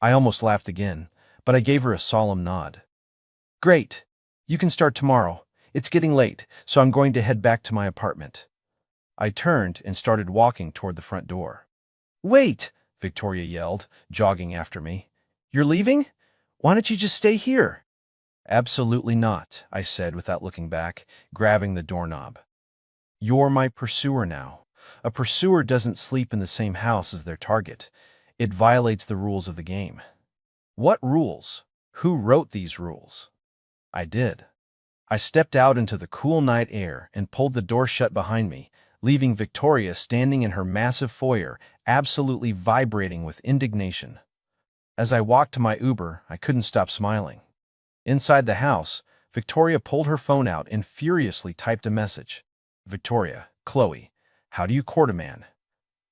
I almost laughed again, but I gave her a solemn nod. Great. You can start tomorrow. It's getting late, so I'm going to head back to my apartment. I turned and started walking toward the front door. Wait, Victoria yelled, jogging after me. You're leaving? Why don't you just stay here? Absolutely not, I said without looking back, grabbing the doorknob. You're my pursuer now. A pursuer doesn't sleep in the same house as their target. It violates the rules of the game. What rules? Who wrote these rules? I did. I stepped out into the cool night air and pulled the door shut behind me, leaving Victoria standing in her massive foyer, absolutely vibrating with indignation. As I walked to my Uber, I couldn't stop smiling. Inside the house, Victoria pulled her phone out and furiously typed a message. Victoria, Chloe, how do you court a man?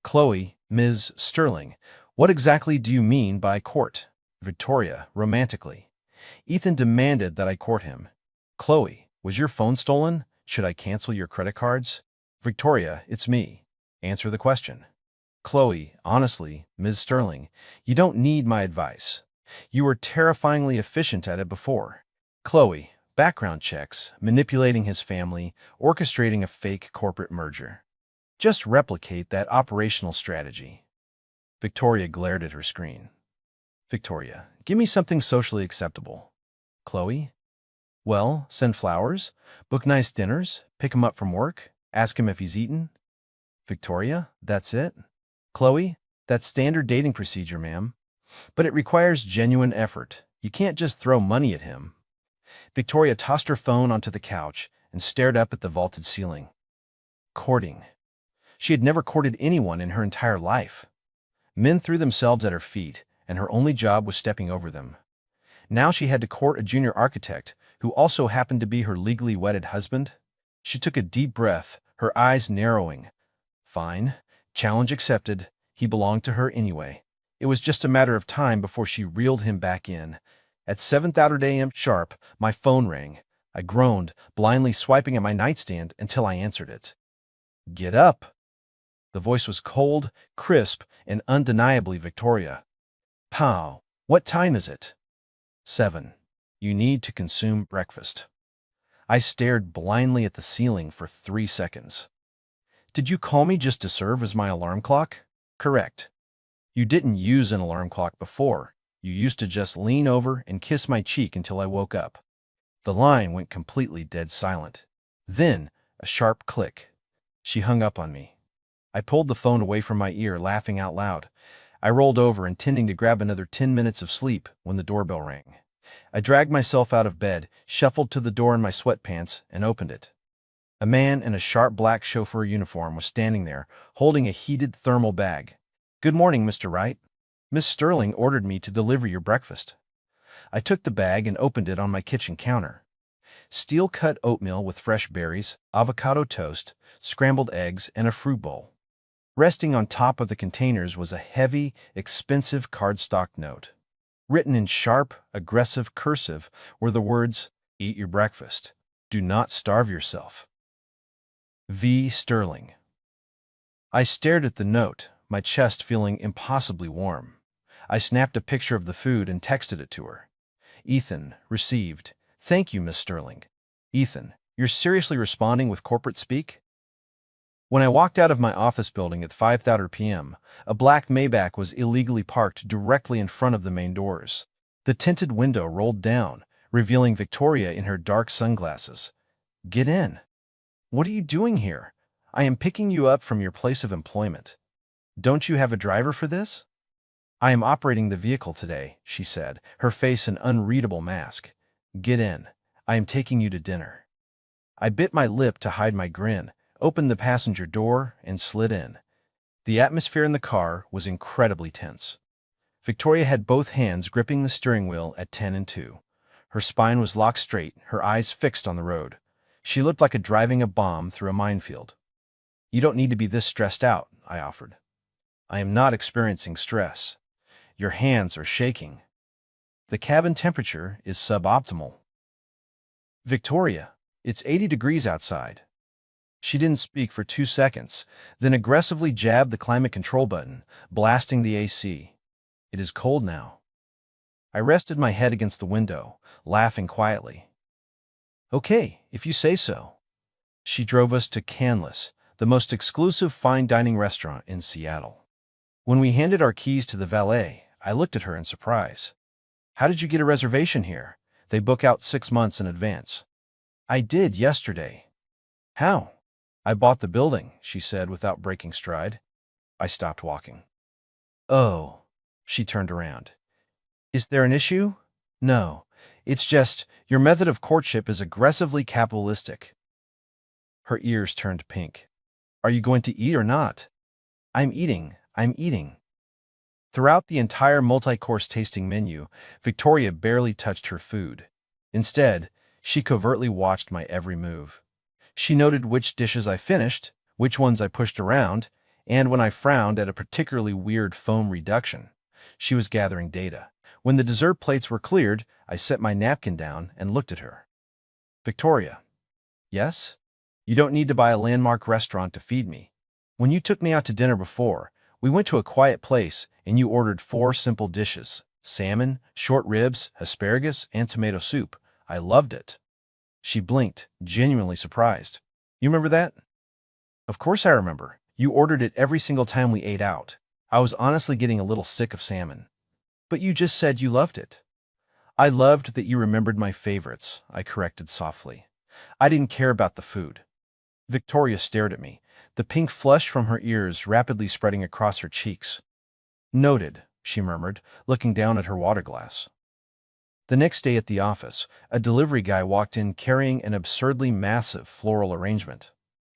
Chloe, Ms. Sterling, what exactly do you mean by court? Victoria, romantically. Ethan demanded that I court him. Chloe, was your phone stolen? Should I cancel your credit cards? Victoria, it's me. Answer the question. Chloe, honestly, Ms. Sterling, you don't need my advice. You were terrifyingly efficient at it before. Chloe, background checks, manipulating his family, orchestrating a fake corporate merger. Just replicate that operational strategy. Victoria glared at her screen. Victoria, give me something socially acceptable. Chloe? Well, send flowers, book nice dinners, pick him up from work, ask him if he's eaten. Victoria, that's it? Chloe, that's standard dating procedure, ma'am. But it requires genuine effort. You can't just throw money at him. Victoria tossed her phone onto the couch and stared up at the vaulted ceiling. Courting. She had never courted anyone in her entire life. Men threw themselves at her feet, and her only job was stepping over them. Now she had to court a junior architect who also happened to be her legally wedded husband. She took a deep breath, her eyes narrowing. Fine. Challenge accepted. He belonged to her anyway. It was just a matter of time before she reeled him back in. At 7:30 a.m. sharp, my phone rang. I groaned, blindly swiping at my nightstand until I answered it. Get up. The voice was cold, crisp, and undeniably Victoria. Pow. What time is it? 7. You need to consume breakfast. I stared blindly at the ceiling for 3 seconds. Did you call me just to serve as my alarm clock? Correct. You didn't use an alarm clock before. You used to just lean over and kiss my cheek until I woke up. The line went completely dead silent. Then, a sharp click. She hung up on me. I pulled the phone away from my ear, laughing out loud. I rolled over, intending to grab another 10 minutes of sleep when the doorbell rang. I dragged myself out of bed, shuffled to the door in my sweatpants, and opened it. A man in a sharp black chauffeur uniform was standing there, holding a heated thermal bag. Good morning, Mr. Wright. Miss Sterling ordered me to deliver your breakfast. I took the bag and opened it on my kitchen counter. Steel-cut oatmeal with fresh berries, avocado toast, scrambled eggs, and a fruit bowl. Resting on top of the containers was a heavy, expensive cardstock note. Written in sharp, aggressive cursive were the words, "Eat your breakfast. Do not starve yourself. V. Sterling." I stared at the note, my chest feeling impossibly warm. I snapped a picture of the food and texted it to her. Ethan, received. Thank you, Miss Sterling. Ethan, you're seriously responding with corporate speak? When I walked out of my office building at 5:30 p.m., a black Maybach was illegally parked directly in front of the main doors. The tinted window rolled down, revealing Victoria in her dark sunglasses. Get in. What are you doing here? I am picking you up from your place of employment. Don't you have a driver for this? I am operating the vehicle today, she said, her face an unreadable mask. Get in. I am taking you to dinner. I bit my lip to hide my grin, opened the passenger door, and slid in. The atmosphere in the car was incredibly tense. Victoria had both hands gripping the steering wheel at 10 and 2. Her spine was locked straight, her eyes fixed on the road. She looked like driving a bomb through a minefield. You don't need to be this stressed out, I offered. I am not experiencing stress. Your hands are shaking. The cabin temperature is suboptimal. Victoria, it's 80 degrees outside. She didn't speak for 2 seconds, then aggressively jabbed the climate control button, blasting the AC. It is cold now. I rested my head against the window, laughing quietly. Okay, if you say so. She drove us to Canlis, the most exclusive fine dining restaurant in Seattle. When we handed our keys to the valet, I looked at her in surprise. How did you get a reservation here? They book out 6 months in advance. I did yesterday. How? I bought the building, she said without breaking stride. I stopped walking. Oh, she turned around. Is there an issue? No, it's just your method of courtship is aggressively capitalistic. Her ears turned pink. Are you going to eat or not? I'm eating. Throughout the entire multi-course tasting menu, Victoria barely touched her food. Instead, she covertly watched my every move. She noted which dishes I finished, which ones I pushed around, and when I frowned at a particularly weird foam reduction. She was gathering data. When the dessert plates were cleared, I set my napkin down and looked at her. Victoria. Yes? You don't need to buy a landmark restaurant to feed me. When you took me out to dinner before, we went to a quiet place and you ordered 4 simple dishes: salmon, short ribs, asparagus, and tomato soup. I loved it. She blinked, genuinely surprised. You remember that? Of course I remember. You ordered it every single time we ate out. I was honestly getting a little sick of salmon. But you just said you loved it. I loved that you remembered my favorites, I corrected softly. I didn't care about the food. Victoria stared at me, the pink flush from her ears rapidly spreading across her cheeks. Noted, she murmured, looking down at her water glass. The next day at the office, a delivery guy walked in carrying an absurdly massive floral arrangement.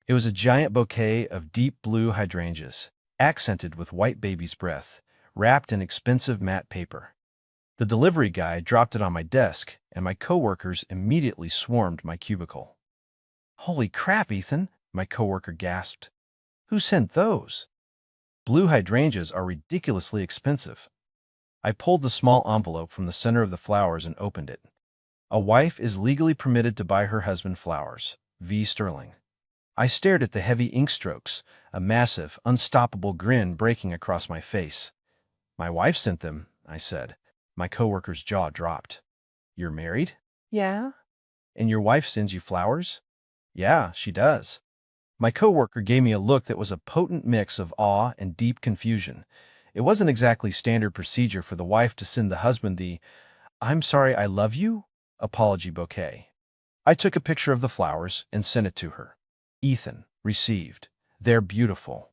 It was a giant bouquet of deep blue hydrangeas, accented with white baby's breath, wrapped in expensive matte paper. The delivery guy dropped it on my desk, and my coworkers immediately swarmed my cubicle. Holy crap, Ethan, my coworker gasped. Who sent those? Blue hydrangeas are ridiculously expensive. I pulled the small envelope from the center of the flowers and opened it. A wife is legally permitted to buy her husband flowers. V. Sterling. I stared at the heavy ink strokes, a massive, unstoppable grin breaking across my face. My wife sent them, I said. My coworker's jaw dropped. You're married? Yeah. And your wife sends you flowers? Yeah, she does. My coworker gave me a look that was a potent mix of awe and deep confusion. It wasn't exactly standard procedure for the wife to send the husband the "I'm sorry I love you" apology bouquet. I took a picture of the flowers and sent it to her. Ethan, received. They're beautiful.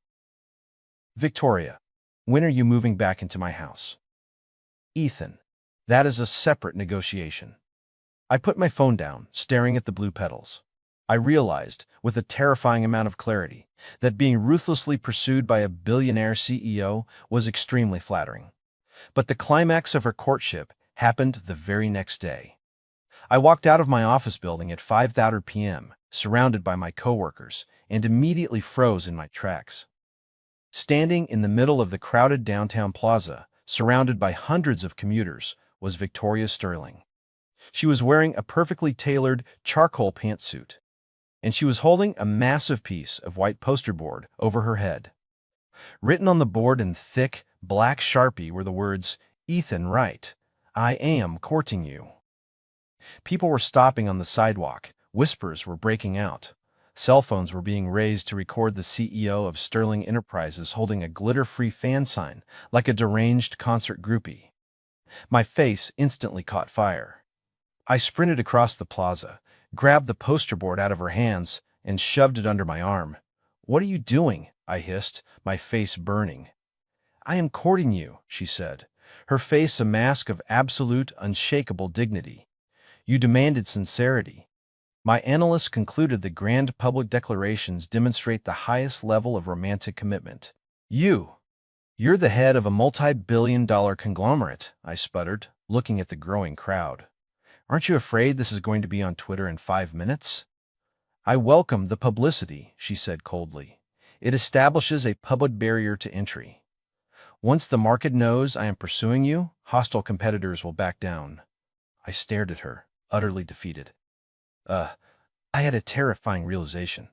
Victoria, when are you moving back into my house? Ethan, that is a separate negotiation. I put my phone down, staring at the blue petals. I realized, with a terrifying amount of clarity, that being ruthlessly pursued by a billionaire CEO was extremely flattering. But the climax of her courtship happened the very next day. I walked out of my office building at 5:30 p.m., surrounded by my coworkers, and immediately froze in my tracks. Standing in the middle of the crowded downtown plaza, surrounded by hundreds of commuters, was Victoria Sterling. She was wearing a perfectly tailored charcoal pantsuit, and she was holding a massive piece of white poster board over her head. Written on the board in thick, black Sharpie were the words, "Ethan Wright, I am courting you." People were stopping on the sidewalk, whispers were breaking out. Cell phones were being raised to record the CEO of Sterling Enterprises holding a glitter-free fan sign, like a deranged concert groupie. My face instantly caught fire. I sprinted across the plaza, grabbed the poster board out of her hands, and shoved it under my arm. "What are you doing?" I hissed, my face burning. "I am courting you," she said, her face a mask of absolute, unshakable dignity. "You demanded sincerity. My analysts concluded that grand public declarations demonstrate the highest level of romantic commitment. You're the head of a multi-billion-dollar conglomerate," I sputtered, looking at the growing crowd. "Aren't you afraid this is going to be on Twitter in 5 minutes?" I welcome the publicity, she said coldly. It establishes a public barrier to entry. Once the market knows I am pursuing you, hostile competitors will back down. I stared at her, utterly defeated. Uh, I had a terrifying realization.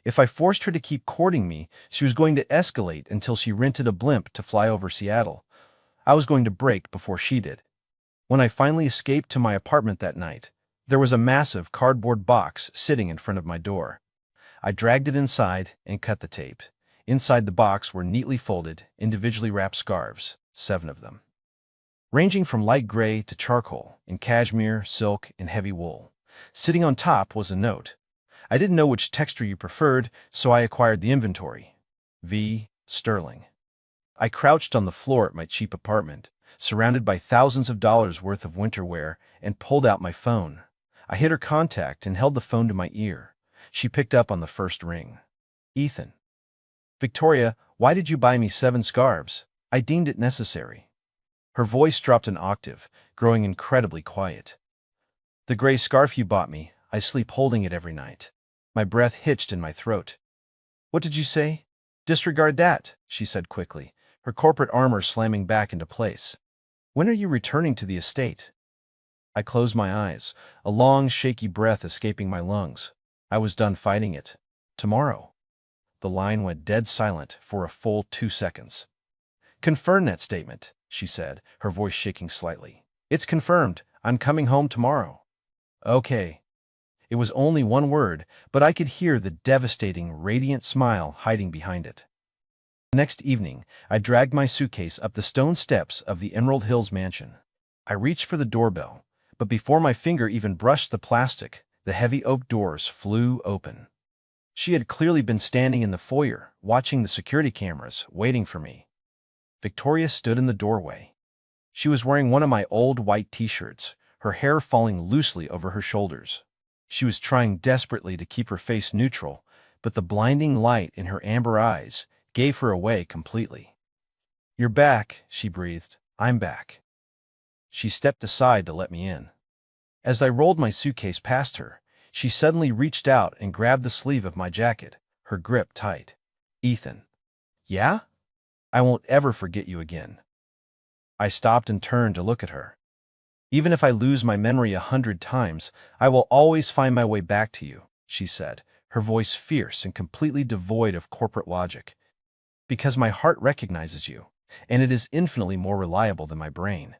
If I forced her to keep courting me, she was going to escalate until she rented a blimp to fly over Seattle. I was going to break before she did. When I finally escaped to my apartment that night, there was a massive cardboard box sitting in front of my door. I dragged it inside and cut the tape. Inside the box were neatly folded, individually wrapped scarves, 7 of them, ranging from light gray to charcoal, in cashmere, silk, and heavy wool. Sitting on top was a note. I didn't know which texture you preferred, so I acquired the inventory. V. Sterling. I crouched on the floor at my cheap apartment, surrounded by thousands of dollars worth of winter wear, and pulled out my phone. I hit her contact and held the phone to my ear. She picked up on the first ring. Ethan. Victoria, why did you buy me 7 scarves? I deemed it necessary. Her voice dropped an octave, growing incredibly quiet. The gray scarf you bought me, I sleep holding it every night. My breath hitched in my throat. What did you say? Disregard that, she said quickly, her corporate armor slamming back into place. When are you returning to the estate? I closed my eyes, a long, shaky breath escaping my lungs. I was done fighting it. Tomorrow. The line went dead silent for a full 2 seconds. Confirm that statement, she said, her voice shaking slightly. It's confirmed. I'm coming home tomorrow. Okay. It was only one word, but I could hear the devastating, radiant smile hiding behind it. The next evening, I dragged my suitcase up the stone steps of the Emerald Hills mansion. I reached for the doorbell, but before my finger even brushed the plastic, the heavy oak doors flew open. She had clearly been standing in the foyer, watching the security cameras, waiting for me. Victoria stood in the doorway. She was wearing one of my old white t-shirts, her hair falling loosely over her shoulders. She was trying desperately to keep her face neutral, but the blinding light in her amber eyes gave her away completely. You're back, she breathed. I'm back. She stepped aside to let me in. As I rolled my suitcase past her, she suddenly reached out and grabbed the sleeve of my jacket, her grip tight. Ethan. Yeah? I won't ever forget you again. I stopped and turned to look at her. Even if I lose my memory 100 times, I will always find my way back to you, she said, her voice fierce and completely devoid of corporate logic. Because my heart recognizes you, and it is infinitely more reliable than my brain.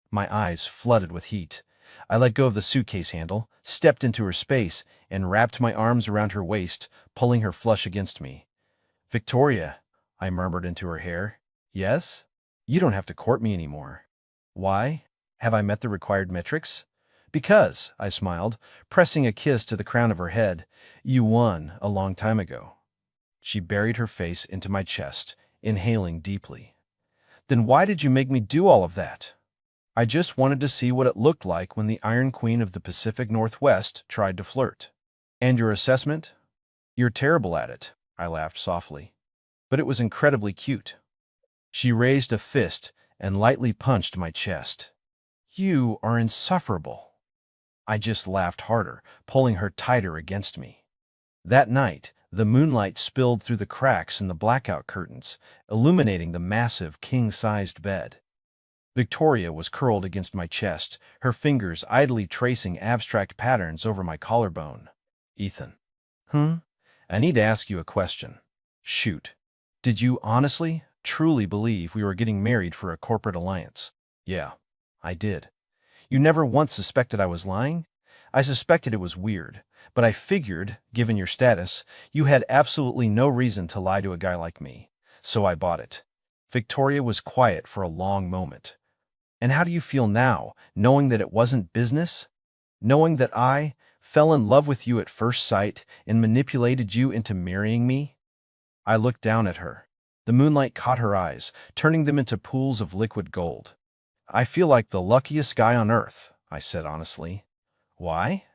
My eyes flooded with heat. I let go of the suitcase handle, stepped into her space, and wrapped my arms around her waist, pulling her flush against me. Victoria, I murmured into her hair. Yes? You don't have to court me anymore. Why? Have I met the required metrics? Because, I smiled, pressing a kiss to the crown of her head, you won a long time ago. She buried her face into my chest, inhaling deeply. Then why did you make me do all of that? I just wanted to see what it looked like when the Iron Queen of the Pacific Northwest tried to flirt. And your assessment? You're terrible at it, I laughed softly. But it was incredibly cute. She raised a fist and lightly punched my chest. You are insufferable. I just laughed harder, pulling her tighter against me. That night, the moonlight spilled through the cracks in the blackout curtains, illuminating the massive king-sized bed. Victoria was curled against my chest, her fingers idly tracing abstract patterns over my collarbone. Ethan. I need to ask you a question. Shoot. Did you honestly, truly believe we were getting married for a corporate alliance? Yeah, I did. You never once suspected I was lying? I suspected it was weird, but I figured, given your status, you had absolutely no reason to lie to a guy like me. So I bought it. Victoria was quiet for a long moment. And how do you feel now, knowing that it wasn't business? Knowing that I fell in love with you at first sight and manipulated you into marrying me? I looked down at her. The moonlight caught her eyes, turning them into pools of liquid gold. I feel like the luckiest guy on earth, I said honestly. Why?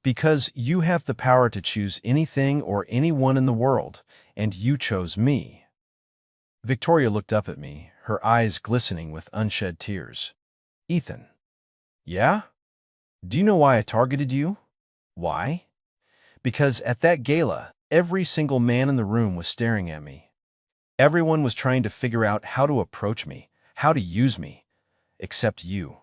Because you have the power to choose anything or anyone in the world, and you chose me. Victoria looked up at me, her eyes glistening with unshed tears. Ethan. Yeah? Do you know why I targeted you? Why? Because at that gala, every single man in the room was staring at me. Everyone was trying to figure out how to approach me, how to use me, except you.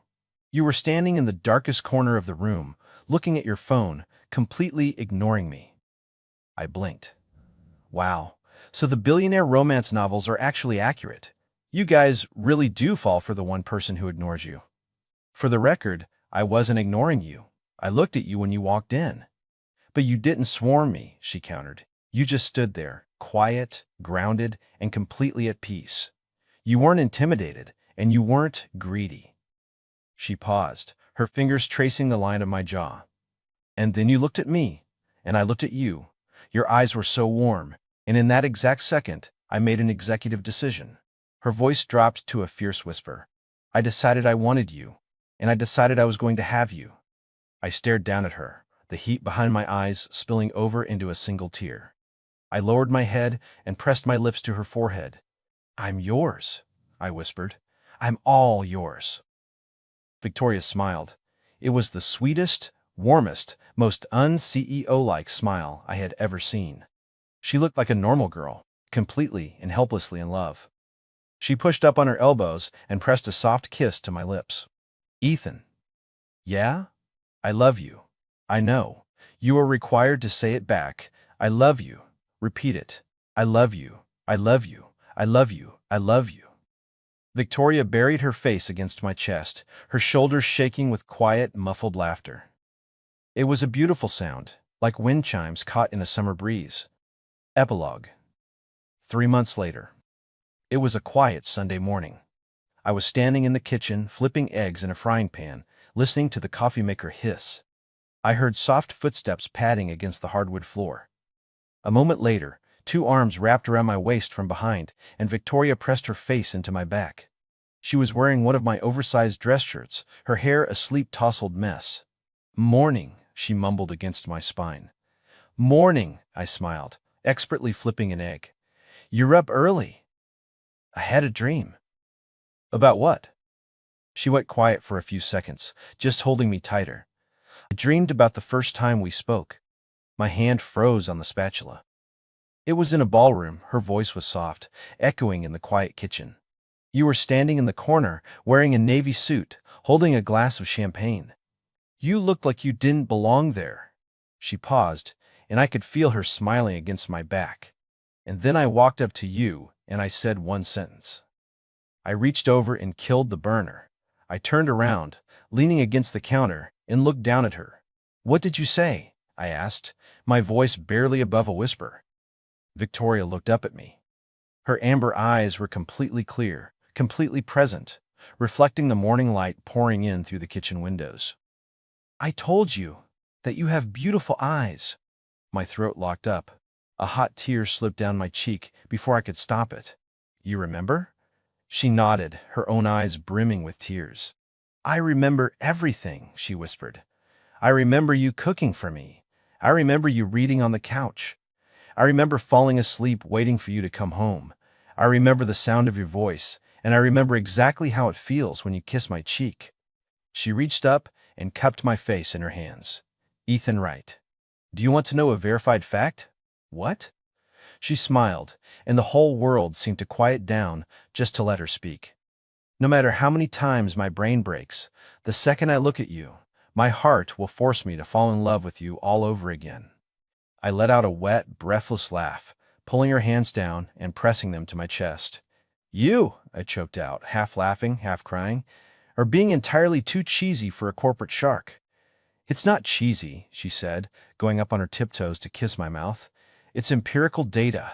You were standing in the darkest corner of the room, looking at your phone, completely ignoring me. I blinked. Wow, so the billionaire romance novels are actually accurate. You guys really do fall for the one person who ignores you. For the record, I wasn't ignoring you. I looked at you when you walked in. But you didn't swarm me, she countered. You just stood there, quiet, grounded, and completely at peace. You weren't intimidated, and you weren't greedy. She paused, her fingers tracing the line of my jaw. And then you looked at me, and I looked at you. Your eyes were so warm, and in that exact second, I made an executive decision. Her voice dropped to a fierce whisper. I decided I wanted you, and I decided I was going to have you. I stared down at her, the heat behind my eyes spilling over into a single tear. I lowered my head and pressed my lips to her forehead. I'm yours, I whispered. I'm all yours. Victoria smiled. It was the sweetest, warmest, most un-CEO-like smile I had ever seen. She looked like a normal girl, completely and helplessly in love. She pushed up on her elbows and pressed a soft kiss to my lips. Ethan. Yeah? I love you. I know. You are required to say it back. I love you. Repeat it. I love you. I love you. I love you. I love you. Victoria buried her face against my chest, her shoulders shaking with quiet, muffled laughter. It was a beautiful sound, like wind chimes caught in a summer breeze. Epilogue. 3 months later. It was a quiet Sunday morning. I was standing in the kitchen, flipping eggs in a frying pan, listening to the coffee maker hiss. I heard soft footsteps padding against the hardwood floor. A moment later, 2 arms wrapped around my waist from behind, and Victoria pressed her face into my back. She was wearing one of my oversized dress shirts, her hair a sleep tousled mess. Morning, she mumbled against my spine. Morning, I smiled, expertly flipping an egg. You're up early. I had a dream. About what? She went quiet for a few seconds, just holding me tighter. I dreamed about the first time we spoke. My hand froze on the spatula. It was in a ballroom. Her voice was soft, echoing in the quiet kitchen. You were standing in the corner, wearing a navy suit, holding a glass of champagne. You looked like you didn't belong there. She paused, and I could feel her smiling against my back. And then I walked up to you, and I said one sentence. I reached over and killed the burner. I turned around, leaning against the counter, and looked down at her. What did you say? I asked, my voice barely above a whisper. Victoria looked up at me. Her amber eyes were completely clear, completely present, reflecting the morning light pouring in through the kitchen windows. I told you that you have beautiful eyes. My throat locked up. A hot tear slipped down my cheek before I could stop it. You remember? She nodded, her own eyes brimming with tears. I remember everything, she whispered. I remember you cooking for me. I remember you reading on the couch. I remember falling asleep waiting for you to come home. I remember the sound of your voice, and I remember exactly how it feels when you kiss my cheek. She reached up and cupped my face in her hands. Ethan Wright. Do you want to know a verified fact? What? She smiled, and the whole world seemed to quiet down just to let her speak. No matter how many times my brain breaks, the second I look at you, my heart will force me to fall in love with you all over again. I let out a wet, breathless laugh, pulling her hands down and pressing them to my chest. You, I choked out, half laughing, half crying, are being entirely too cheesy for a corporate shark. It's not cheesy, she said, going up on her tiptoes to kiss my mouth. It's empirical data.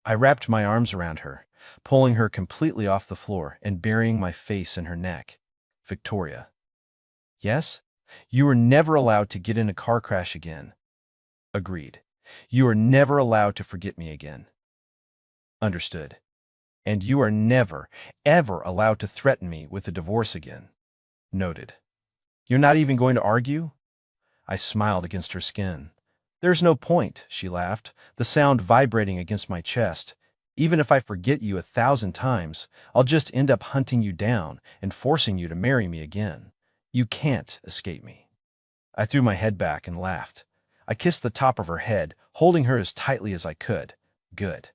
I wrapped my arms around her, pulling her completely off the floor and burying my face in her neck. Victoria. Yes? You are never allowed to get in a car crash again. Agreed. You are never allowed to forget me again. Understood. And you are never, ever allowed to threaten me with a divorce again. Noted. You're not even going to argue? I smiled against her skin. There's no point, she laughed, the sound vibrating against my chest. Even if I forget you 1,000 times, I'll just end up hunting you down and forcing you to marry me again. You can't escape me. I threw my head back and laughed. I kissed the top of her head, holding her as tightly as I could. Good.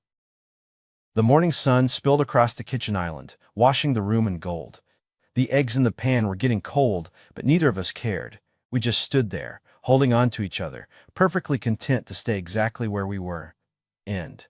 The morning sun spilled across the kitchen island, washing the room in gold. The eggs in the pan were getting cold, but neither of us cared. We just stood there, holding on to each other, perfectly content to stay exactly where we were. End.